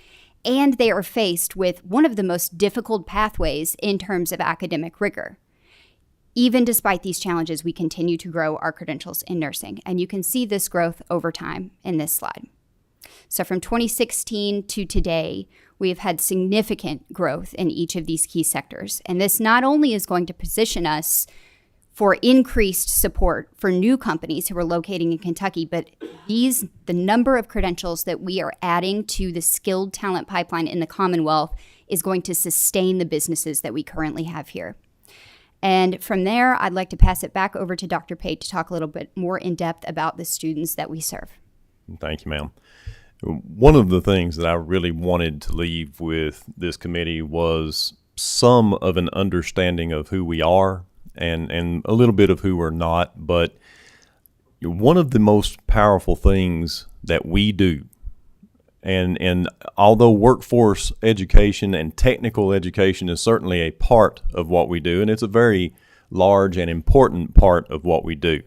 and they are faced with one of the most difficult pathways in terms of academic rigor. Even despite these challenges, we continue to grow our credentials in nursing, and you can see this growth over time in this slide. So from 2016 to today, we have had significant growth in each of these key sectors. And this not only is going to position us for increased support for new companies who are locating in Kentucky, but the number of credentials that we are adding to the skilled talent pipeline in the Commonwealth is going to sustain the businesses that we currently have here. And from there, I'd like to pass it back over to Dr. Pate to talk a little bit more in depth about the students that we serve. Thank you, ma'am. One of the things that I really wanted to leave with this committee was some of an understanding of who we are and a little bit of who we're not. But one of the most powerful things that we do, and although workforce education and technical education is certainly a part of what we do, and it's a very large and important part of what we do,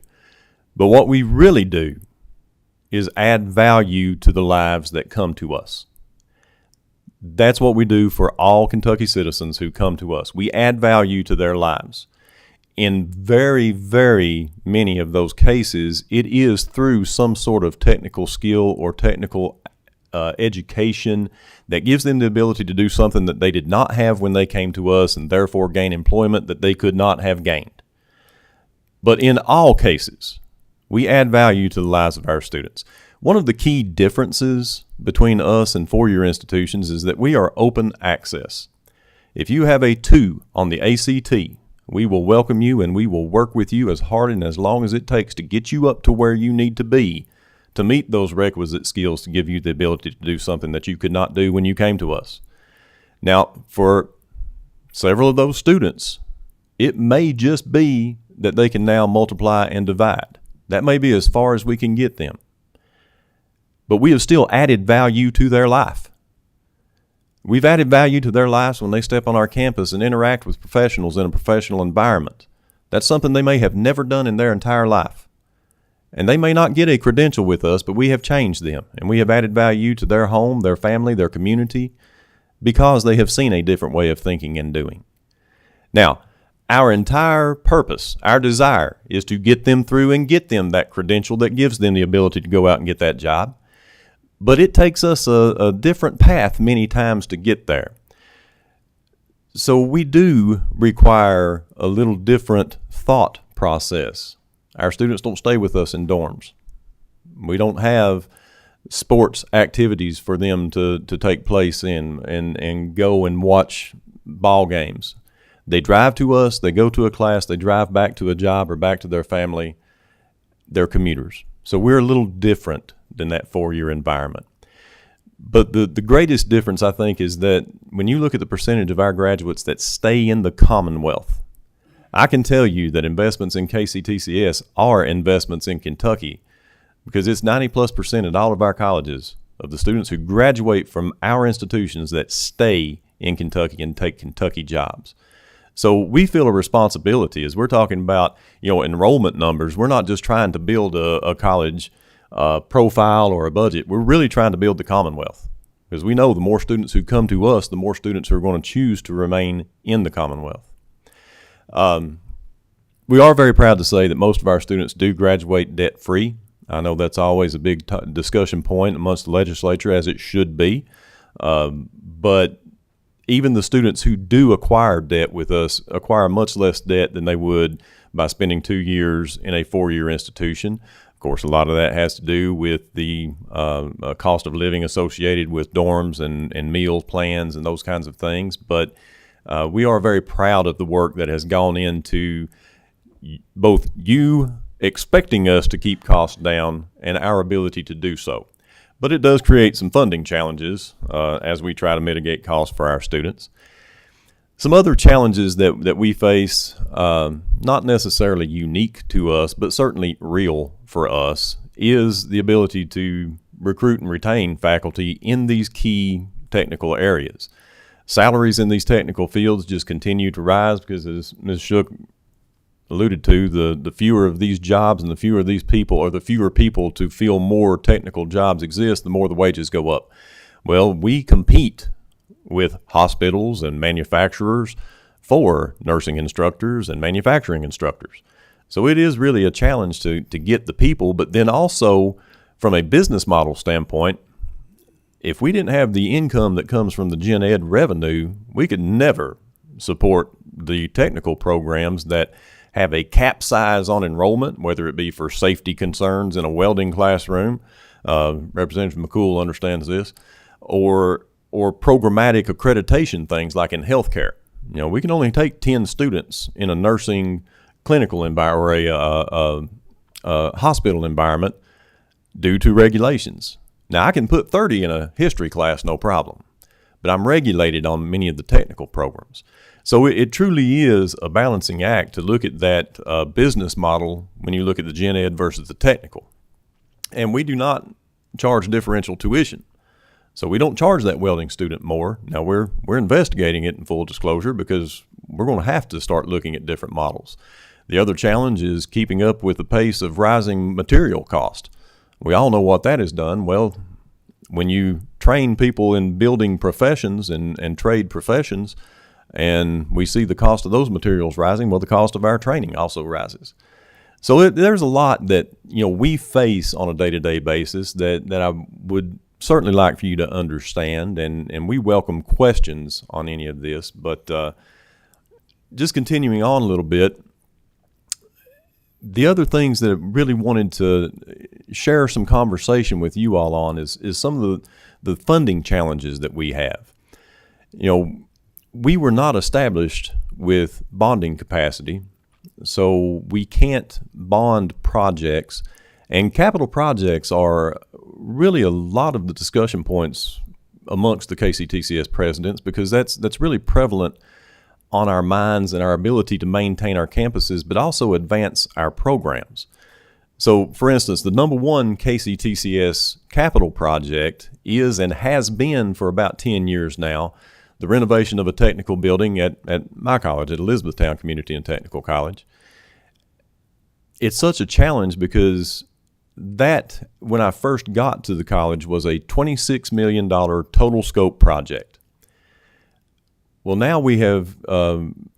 but what we really do is add value to the lives that come to us. That's what we do for all Kentucky citizens who come to us. We add value to their lives. In very, very many of those cases, it is through some sort of technical skill or technical education that gives them the ability to do something that they did not have when they came to us and therefore gain employment that they could not have gained. But in all cases, we add value to the lives of our students. One of the key differences between us and four-year institutions is that we are open access. If you have a 2 on the ACT, we will welcome you and we will work with you as hard and as long as it takes to get you up to where you need to be to meet those requisite skills to give you the ability to do something that you could not do when you came to us. Now, for several of those students, it may just be that they can now multiply and divide. That may be as far as we can get them. But we have still added value to their life. We've added value to their lives when they step on our campus and interact with professionals in a professional environment. That's something they may have never done in their entire life. And they may not get a credential with us, but we have changed them. And we have added value to their home, their family, their community, because they have seen a different way of thinking and doing. Now, our entire purpose, our desire, is to get them through and get them that credential that gives them the ability to go out and get that job. But it takes us a different path many times to get there. So we do require a little different thought process. Our students don't stay with us in dorms. We don't have sports activities for them to take place in and go and watch ball games. They drive to us, they go to a class, they drive back to a job or back to their family. They're commuters. So we're a little different than that four-year environment. But the greatest difference, I think, is that when you look at the percentage of our graduates that stay in the Commonwealth, I can tell you that investments in KCTCS are investments in Kentucky because it's 90+% at all of our colleges of the students who graduate from our institutions that stay in Kentucky and take Kentucky jobs. So we feel a responsibility as we're talking about, enrollment numbers. We're not just trying to build a college profile or a budget. We're really trying to build the Commonwealth because we know the more students who come to us, the more students who are going to choose to remain in the Commonwealth. We are very proud to say that most of our students do graduate debt-free. I know that's always a big discussion point amongst the legislature, as it should be. But even the students who do acquire debt with us acquire much less debt than they would by spending 2 years in a four-year institution. Of course, a lot of that has to do with the cost of living associated with dorms and meal plans and those kinds of things. But We are very proud of the work that has gone into both you expecting us to keep costs down and our ability to do so. But it does create some funding challenges as we try to mitigate costs for our students. Some other challenges that we face, not necessarily unique to us, but certainly real for us, is the ability to recruit and retain faculty in these key technical areas. Salaries in these technical fields just continue to rise because, as Ms. Shook alluded to, the fewer of these jobs and the fewer of these people, or the fewer people to fill more technical jobs exist, the more the wages go up. Well, we compete with hospitals and manufacturers for nursing instructors and manufacturing instructors. So it is really a challenge to get the people, but then also from a business model standpoint, if we didn't have the income that comes from the gen ed revenue, we could never support the technical programs that have a cap size on enrollment, whether it be for safety concerns in a welding classroom. Representative McCool understands this, or programmatic accreditation things like in healthcare. You know, we can only take 10 students in a nursing clinical environment or a hospital environment due to regulations. Now, I can put 30 in a history class, no problem, but I'm regulated on many of the technical programs. So it truly is a balancing act to look at that business model when you look at the gen ed versus the technical. And we do not charge differential tuition. So we don't charge that welding student more. Now we're investigating it in full disclosure because we're going to have to start looking at different models. The other challenge is keeping up with the pace of rising material cost. We all know what that has done. Well, when you train people in building professions and trade professions, and we see the cost of those materials rising, well, the cost of our training also rises. So there's a lot that, you know, we face on a day-to-day basis that I would certainly like for you to understand, and we welcome questions on any of this. But just continuing on a little bit, the other things that I really wanted to share some conversation with you all on is some of the funding challenges that we have. You know, we were not established with bonding capacity, so we can't bond projects, and capital projects are really a lot of the discussion points amongst the KCTCS presidents because that's really prevalent on our minds and our ability to maintain our campuses, but also advance our programs. So, for instance, the number one KCTCS capital project is and has been for about 10 years now the renovation of a technical building at my college, at Elizabethtown Community and Technical College. It's such a challenge because that, when I first got to the college, was a $26 million total scope project. Well, now we have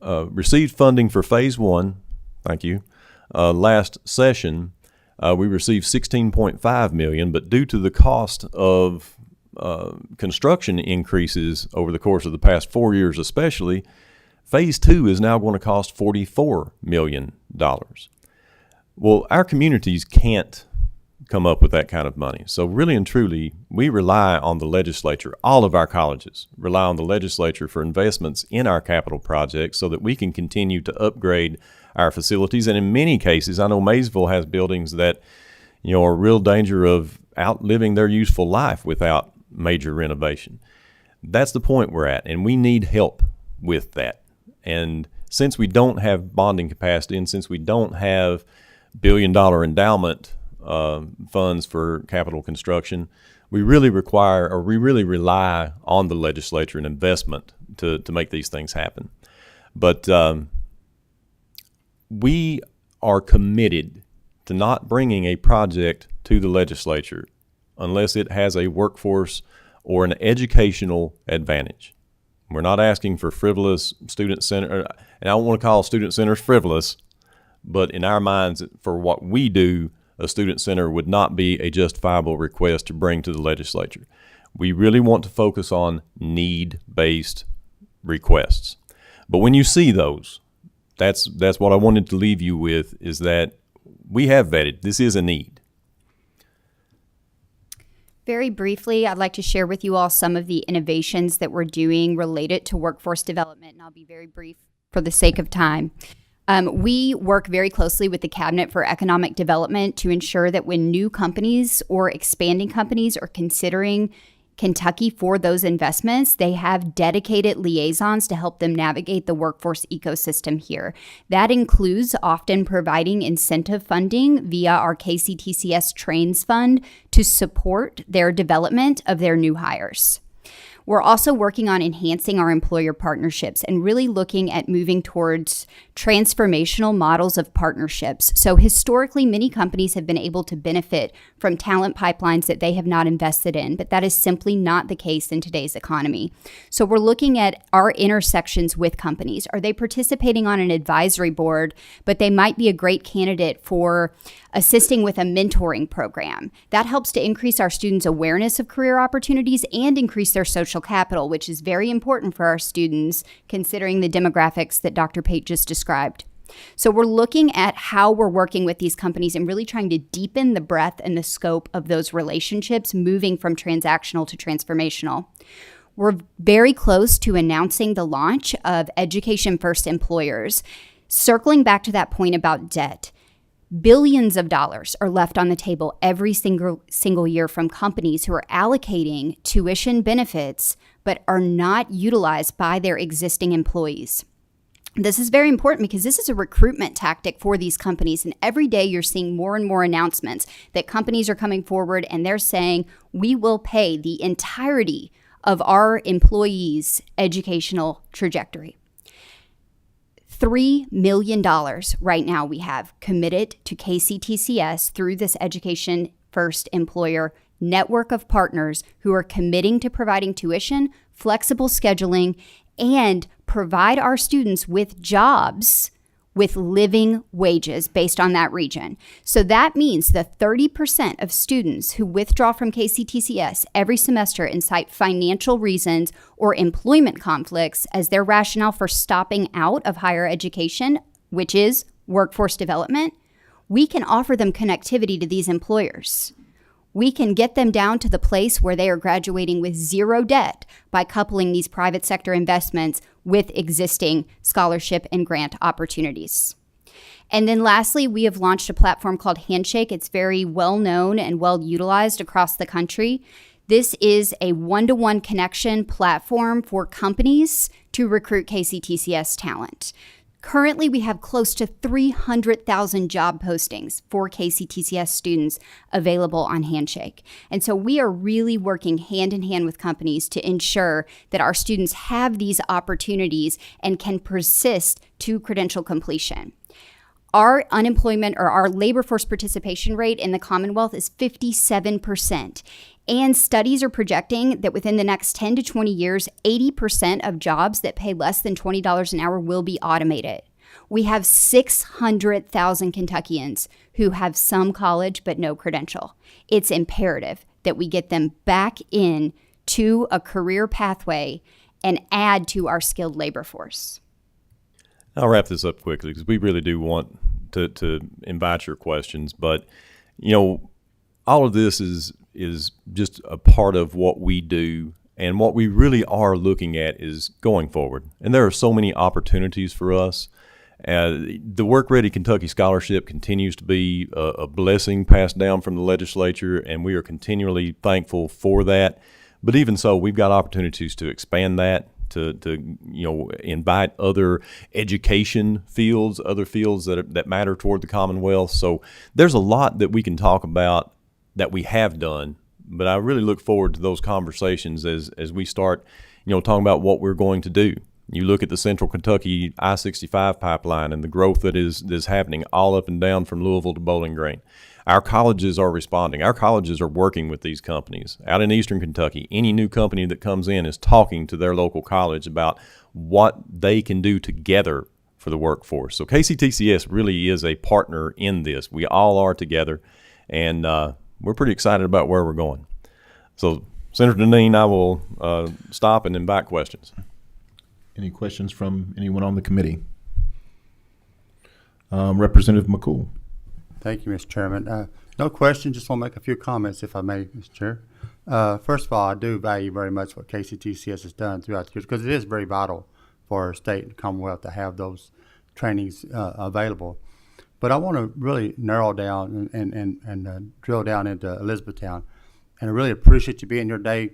received funding for phase one. Thank you. Last session, we received $16.5 million, but due to the cost of construction increases over the course of the past 4 years especially, phase two is now going to cost $44 million. Well, our communities can't come up with that kind of money. So really and truly, we rely on the legislature. All of our colleges rely on the legislature for investments in our capital projects so that we can continue to upgrade our facilities. And in many cases, I know Maysville has buildings that, you know, are real danger of outliving their useful life without major renovation. That's the point we're at, and we need help with that. And since we don't have bonding capacity, and since we don't have billion-dollar endowment funds for capital construction, we really rely on the legislature and investment to make these things happen. But we are committed to not bringing a project to the legislature unless it has a workforce or an educational advantage. We're not asking for frivolous student center, and I don't want to call student centers frivolous, but in our minds, for what we do, a student center would not be a justifiable request to bring to the legislature. We really want to focus on need-based requests. But when you see those, that's what I wanted to leave you with, is that we have vetted. This is a need. Very briefly, I'd like to share with you all some of the innovations that we're doing related to workforce development, and I'll be very brief for the sake of time. We work very closely with the Cabinet for Economic Development to ensure that when new companies or expanding companies are considering Kentucky for those investments, they have dedicated liaisons to help them navigate the workforce ecosystem here. That includes often providing incentive funding via our KCTCS Trains Fund to support their development of their new hires. We're also working on enhancing our employer partnerships and really looking at moving towards transformational models of partnerships. So historically, many companies have been able to benefit from talent pipelines that they have not invested in, but that is simply not the case in today's economy. So we're looking at our intersections with companies. Are they participating on an advisory board, but they might be a great candidate for assisting with a mentoring program? That helps to increase our students' awareness of career opportunities and increase their social capital, which is very important for our students considering the demographics that Dr. Pate just described. So we're looking at how we're working with these companies and really trying to deepen the breadth and the scope of those relationships, moving from transactional to transformational. We're very close to announcing the launch of Education First Employers. Circling back to that point about debt, billions of dollars are left on the table every single year from companies who are allocating tuition benefits but are not utilized by their existing employees. This is very important because this is a recruitment tactic for these companies. And every day you're seeing more and more announcements that companies are coming forward and they're saying, we will pay the entirety of our employees' educational trajectory. $3 million right now we have committed to KCTCS through this Education First Employer network of partners who are committing to providing tuition, flexible scheduling, and provide our students with jobs with living wages based on that region. So that means the 30% of students who withdraw from KCTCS every semester and cite financial reasons or employment conflicts as their rationale for stopping out of higher education, which is workforce development, we can offer them connectivity to these employers. We can get them down to the place where they are graduating with zero debt by coupling these private sector investments with existing scholarship and grant opportunities. And then lastly, we have launched a platform called Handshake. It's very well known and well utilized across the country. This is a one-to-one connection platform for companies to recruit KCTCS talent. Currently, we have close to 300,000 job postings for KCTCS students available on Handshake. And so we are really working hand in hand with companies to ensure that our students have these opportunities and can persist to credential completion. Our unemployment or our labor force participation rate in the Commonwealth is 57%. And studies are projecting that within the next 10 to 20 years, 80% of jobs that pay less than $20 an hour will be automated. We have 600,000 Kentuckians who have some college but no credential. It's imperative that we get them back in to a career pathway and add to our skilled labor force. I'll wrap this up quickly because we really do want to invite your questions. But, you know, all of this is just a part of what we do, and what we really are looking at is going forward. And there are so many opportunities for us. The Work Ready Kentucky Scholarship continues to be a blessing passed down from the legislature, and we are continually thankful for that. But even so, we've got opportunities to expand that, to invite other education fields, other fields that matter toward the Commonwealth. So there's a lot that we can talk about that we have done, but I really look forward to those conversations as we start, talking about what we're going to do. You look at the Central Kentucky I-65 pipeline and the growth that is happening all up and down from Louisville to Bowling Green. Our colleges are responding. Our colleges are working with these companies. Out in Eastern Kentucky, any new company that comes in is talking to their local college about what they can do together for the workforce. So KCTCS really is a partner in this. We all are together, and we're pretty excited about where we're going. So, Senator Deneen, I will stop and invite questions. Any questions from anyone on the committee? Representative McCool. Thank you, Mr. Chairman. No question. Just want to make a few comments, if I may, Mr. Chair. First of all, I do value very much what KCTCS has done throughout the years because it is very vital for our state and Commonwealth to have those trainings available. But I want to really narrow down and drill down into Elizabethtown. And I really appreciate you being here today.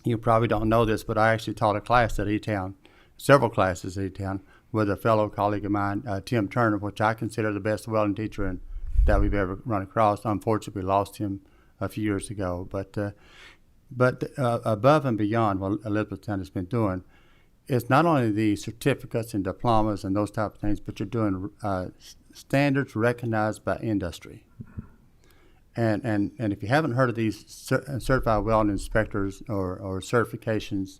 You probably don't know this, but I actually taught a class at E-Town, several classes at E-Town, with a fellow colleague of mine, Tim Turner, which I consider the best welding teacher that we've ever run across. Unfortunately, we lost him a few years ago. But above and beyond what Elizabethtown has been doing, it's not only the certificates and diplomas and those type of things, but you're doing standards recognized by industry. And if you haven't heard of these certified welding inspectors or certifications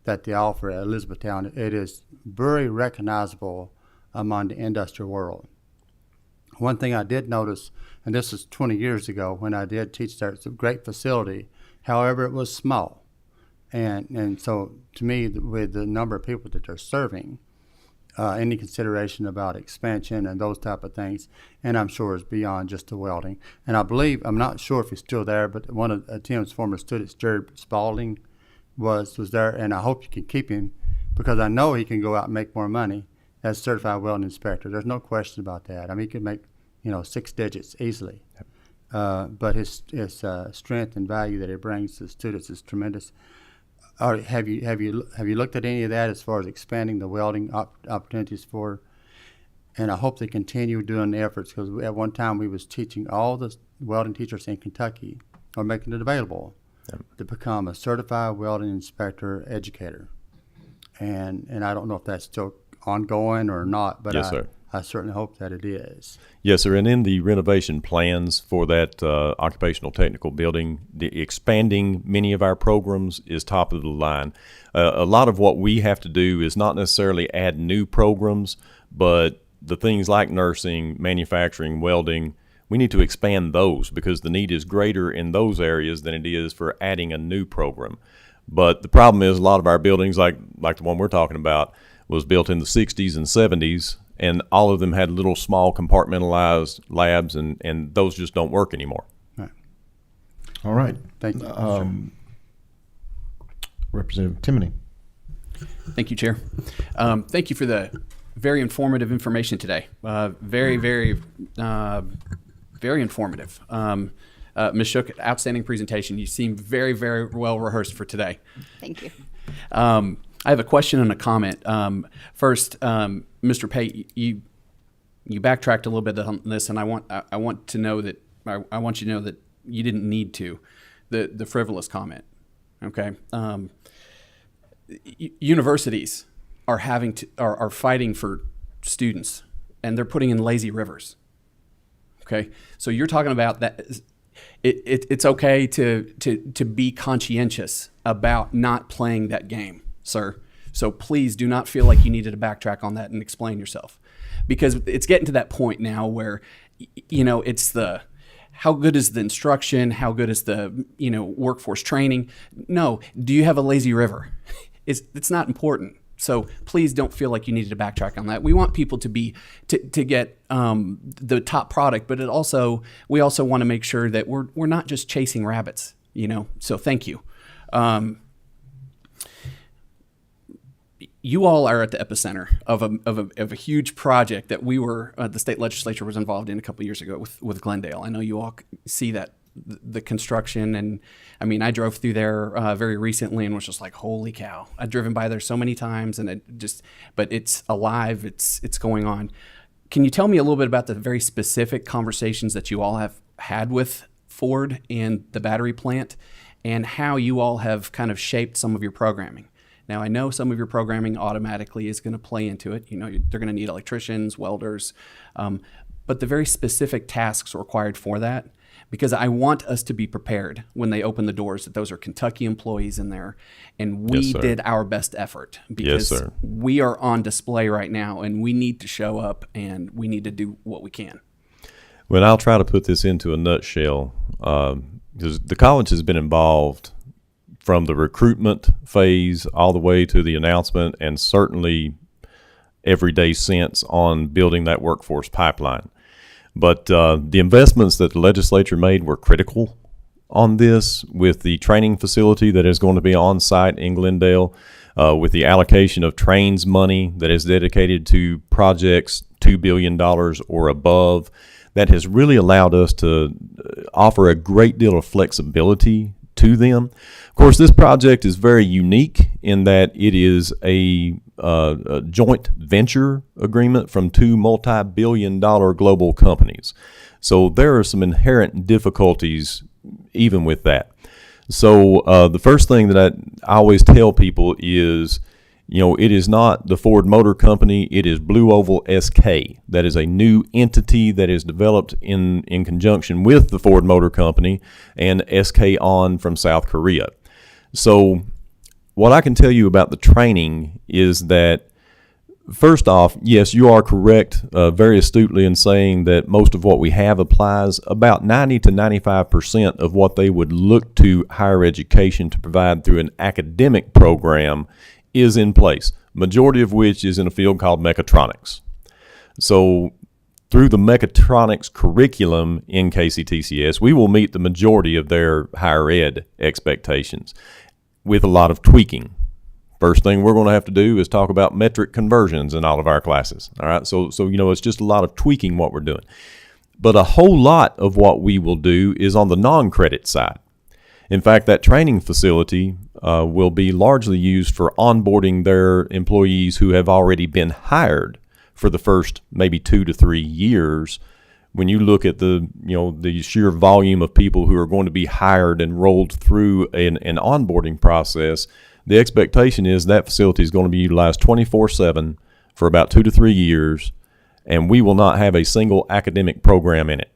that they offer at Elizabethtown, it is very recognizable among the industry world. One thing I did notice, and this is 20 years ago when I did teach there, it's a great facility. However, it was small. And so to me, with the number of people that they're serving, any consideration about expansion and those type of things, and I'm sure it's beyond just the welding. And I believe, I'm not sure if he's still there, but one of Tim's former students, Jared Spalding, was there, and I hope you can keep him because I know he can go out and make more money as certified welding inspector. There's no question about that. I mean, he could make 6 digits easily. But his strength and value that he brings to the students is tremendous. Have you looked at any of that as far as expanding the welding opportunities for? And I hope they continue doing the efforts because at one time we was teaching all the welding teachers in Kentucky, or making it available to become a certified welding inspector educator. And I don't know if that's still ongoing or not, but Yes, sir. I certainly hope that it is. Yes, sir. And in the renovation plans for that occupational technical building, the expanding many of our programs is top of the line. A lot of what we have to do is not necessarily add new programs, but the things like nursing, manufacturing, welding, we need to expand those because the need is greater in those areas than it is for adding a new program. But the problem is a lot of our buildings, like the one we're talking about, was built in the 60s and 70s, and all of them had little small compartmentalized labs, and those just don't work anymore. Right. All right. Thank you. Representative Timoney. Thank you, Chair. Thank you for the very informative information today. Very informative. Ms. Shook, outstanding presentation. You seem very, very well rehearsed for today. Thank you. I have a question and a comment. First, Mr. Pate, you backtracked a little bit on this, and I want to know that I want you to know that you didn't need to. The frivolous comment. Okay. Universities are are fighting for students, and they're putting in lazy rivers. Okay, so you're talking about that. It's okay to be conscientious about not playing that game, sir. So please do not feel like you needed to backtrack on that and explain yourself, because it's getting to that point now where, it's the how good is the instruction, how good is the workforce training. No, do you have a lazy river? It's not important. So please don't feel like you needed to backtrack on that. We want people to get the top product, but we also want to make sure that we're not just chasing rabbits, So thank you. You all are at the epicenter of a huge project that the state legislature was involved in a couple of years ago with Glendale. I know you all see that. The construction, and I mean, I drove through there very recently and was just like, holy cow. I've driven by there so many times, and but it's alive, it's going on. Can you tell me a little bit about the very specific conversations that you all have had with Ford and the battery plant, and how you all have kind of shaped some of your programming? Now, I know some of your programming automatically is going to play into it. They're going to need electricians, welders, but the very specific tasks required for that, because I want us to be prepared when they open the doors that those are Kentucky employees in there, and we did our best effort because we are on display right now, and we need to show up, and we need to do what we can. Well, I'll try to put this into a nutshell, because the college has been involved from the recruitment phase all the way to the announcement, and certainly every day since on building that workforce pipeline. But the investments that the legislature made were critical on this, with the training facility that is going to be on site in Glendale, with the allocation of trains money that is dedicated to projects $2 billion or above. That has really allowed us to offer a great deal of flexibility to them. Of course, this project is very unique in that it is a joint venture agreement from two multi-billion-dollar global companies. So there are some inherent difficulties even with that. So the first thing that I always tell people is, it is not the Ford Motor Company, it is Blue Oval SK. That is a new entity that is developed in conjunction with the Ford Motor Company and SK On from South Korea. So what I can tell you about the training is that, first off, yes, you are correct very astutely in saying that most of what we have applies. About 90 to 95% of what they would look to higher education to provide through an academic program is in place, majority of which is in a field called mechatronics. So through the mechatronics curriculum in KCTCS, we will meet the majority of their higher ed expectations with a lot of tweaking. First thing we're going to have to do is talk about metric conversions in all of our classes. All right, so it's just a lot of tweaking what we're doing. But a whole lot of what we will do is on the non-credit side. In fact, that training facility will be largely used for onboarding their employees who have already been hired for the first maybe 2 to 3 years. When you look at the sheer volume of people who are going to be hired and rolled through an onboarding process, the expectation is that facility is going to be utilized 24/7 for about 2 to 3 years, and we will not have a single academic program in it.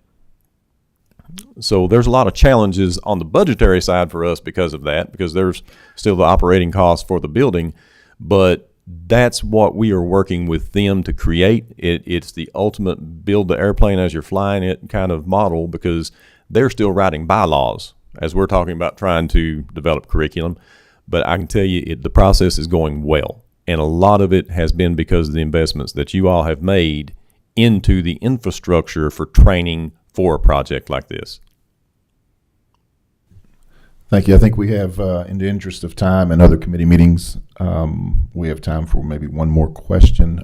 So there's a lot of challenges on the budgetary side for us because of that, because there's still the operating costs for the building, but that's what we are working with them to create. It's the ultimate build the airplane as you're flying it kind of model, because they're still writing bylaws as we're talking about trying to develop curriculum. But I can tell you the process is going well, and a lot of it has been because of the investments that you all have made into the infrastructure for training for a project like this. Thank you. I think we have, in the interest of time and other committee meetings, we have time for maybe one more question.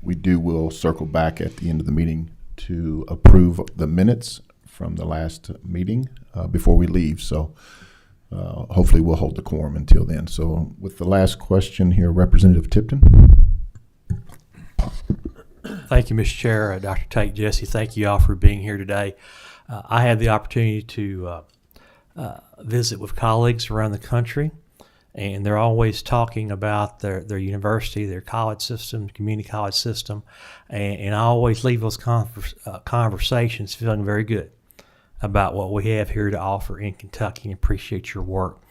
We'll circle back at the end of the meeting to approve the minutes from the last meeting before we leave. So hopefully we'll hold the quorum until then. So with the last question here, Representative Tipton. Thank you, Mr. Chair, Dr. Tate, Jesse. Thank you all for being here today. I had the opportunity to visit with colleagues around the country, and they're always talking about their university, their college system, community college system, and I always leave those conversations feeling very good about what we have here to offer in Kentucky, and appreciate your work.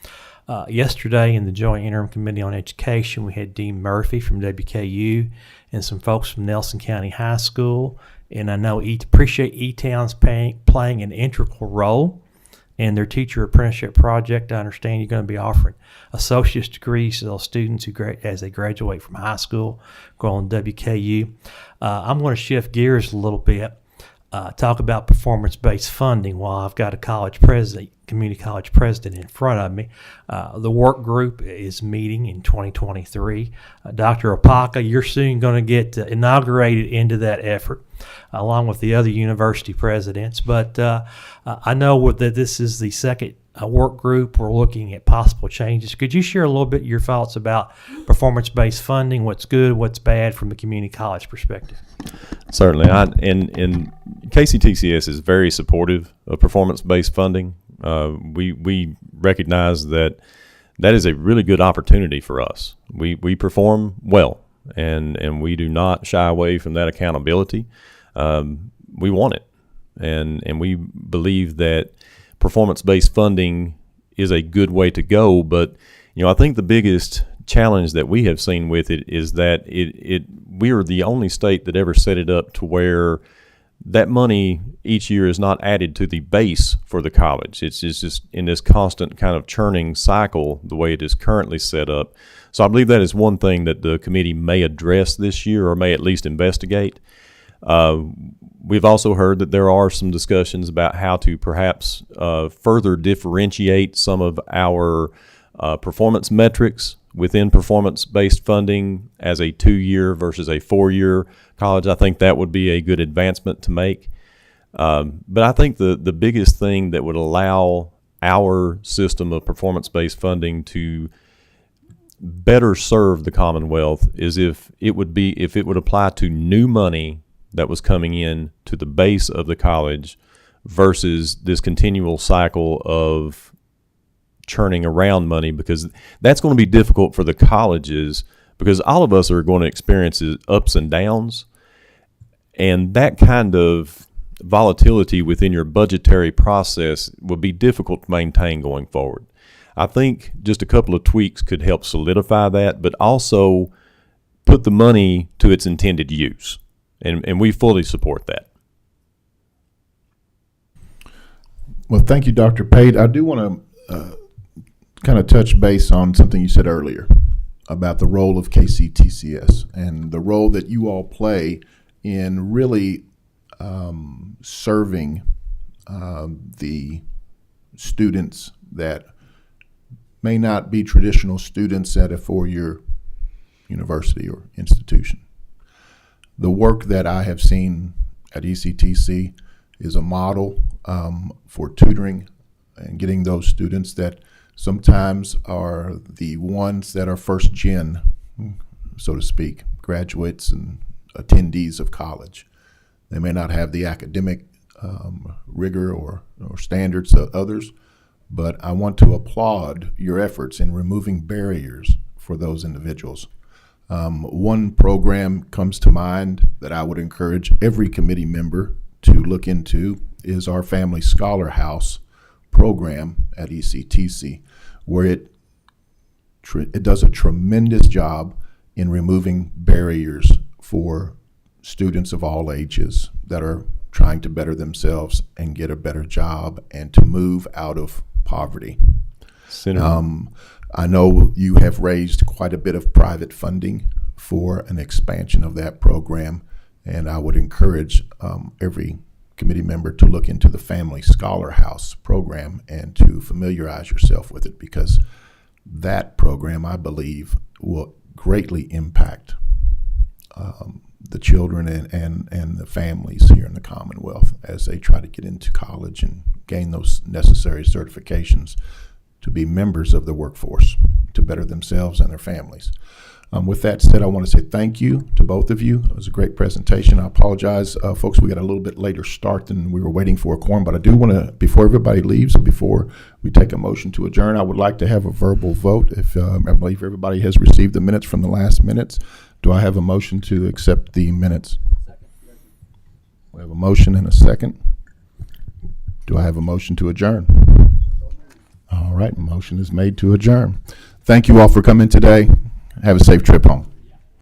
Yesterday in the Joint Interim Committee on Education, we had Dean Murphy from WKU and some folks from Nelson County High School, and I know appreciate E-Town's playing an integral role in their teacher apprenticeship project. I understand you're going to be offering associate's degrees to those students as they graduate from high school, go on WKU. I'm going to shift gears a little bit, talk about performance-based funding. While I've got a community college president in front of me, the work group is meeting in 2023. Dr. Opaka, you're soon going to get inaugurated into that effort, along with the other university presidents. But I know that this is the second work group. We're looking at possible changes. Could you share a little bit your thoughts about performance-based funding, what's good, what's bad from a community college perspective? Certainly. And KCTCS is very supportive of performance-based funding. We recognize that is a really good opportunity for us. We perform well, and we do not shy away from that accountability. We want it, and we believe that performance-based funding is a good way to go. But I think the biggest challenge that we have seen with it is that we are the only state that ever set it up to where that money each year is not added to the base for the college. It's just in this constant kind of churning cycle the way it is currently set up. So I believe that is one thing that the committee may address this year, or may at least investigate. We've also heard that there are some discussions about how to perhaps further differentiate some of our performance metrics within performance-based funding as a 2-year versus a 4-year college. I think that would be a good advancement to make. But I think the biggest thing that would allow our system of performance-based funding to better serve the Commonwealth is if it would apply to new money that was coming in to the base of the college versus this continual cycle of churning around money, because that's going to be difficult for the colleges, because all of us are going to experience ups and downs, and that kind of volatility within your budgetary process would be difficult to maintain going forward. I think just a couple of tweaks could help solidify that, but also put the money to its intended use. And we fully support that. Well, thank you, Dr. Pate. I do want to kind of touch base on something you said earlier about the role of KCTCS and the role that you all play in really serving the students that may not be traditional students at a 4-year university or institution. The work that I have seen at ECTC is a model for tutoring and getting those students that sometimes are the ones that are first gen, so to speak, graduates and attendees of college. They may not have the academic rigor or standards of others, but I want to applaud your efforts in removing barriers for those individuals. One program comes to mind that I would encourage every committee member to look into is our Family Scholar House program at ECTC, where it does a tremendous job in removing barriers for students of all ages that are trying to better themselves and get a better job and to move out of poverty. I know you have raised quite a bit of private funding for an expansion of that program, and I would encourage every committee member to look into the Family Scholar House program and to familiarize yourself with it, because that program, I believe, will greatly impact the children and the families here in the Commonwealth as they try to get into college and gain those necessary certifications to be members of the workforce, to better themselves and their families. With that said, I want to say thank you to both of you. It was a great presentation. I apologize, folks, we got a little bit later start than we were waiting for a quorum, but I do want to, before everybody leaves, before we take a motion to adjourn, I would like to have a verbal vote. If I believe everybody has received the minutes from the last minutes, do I have a motion to accept the minutes? We have a motion and a second. Do I have a motion to adjourn? All right, motion is made to adjourn. Thank you all for coming today. Have a safe trip home.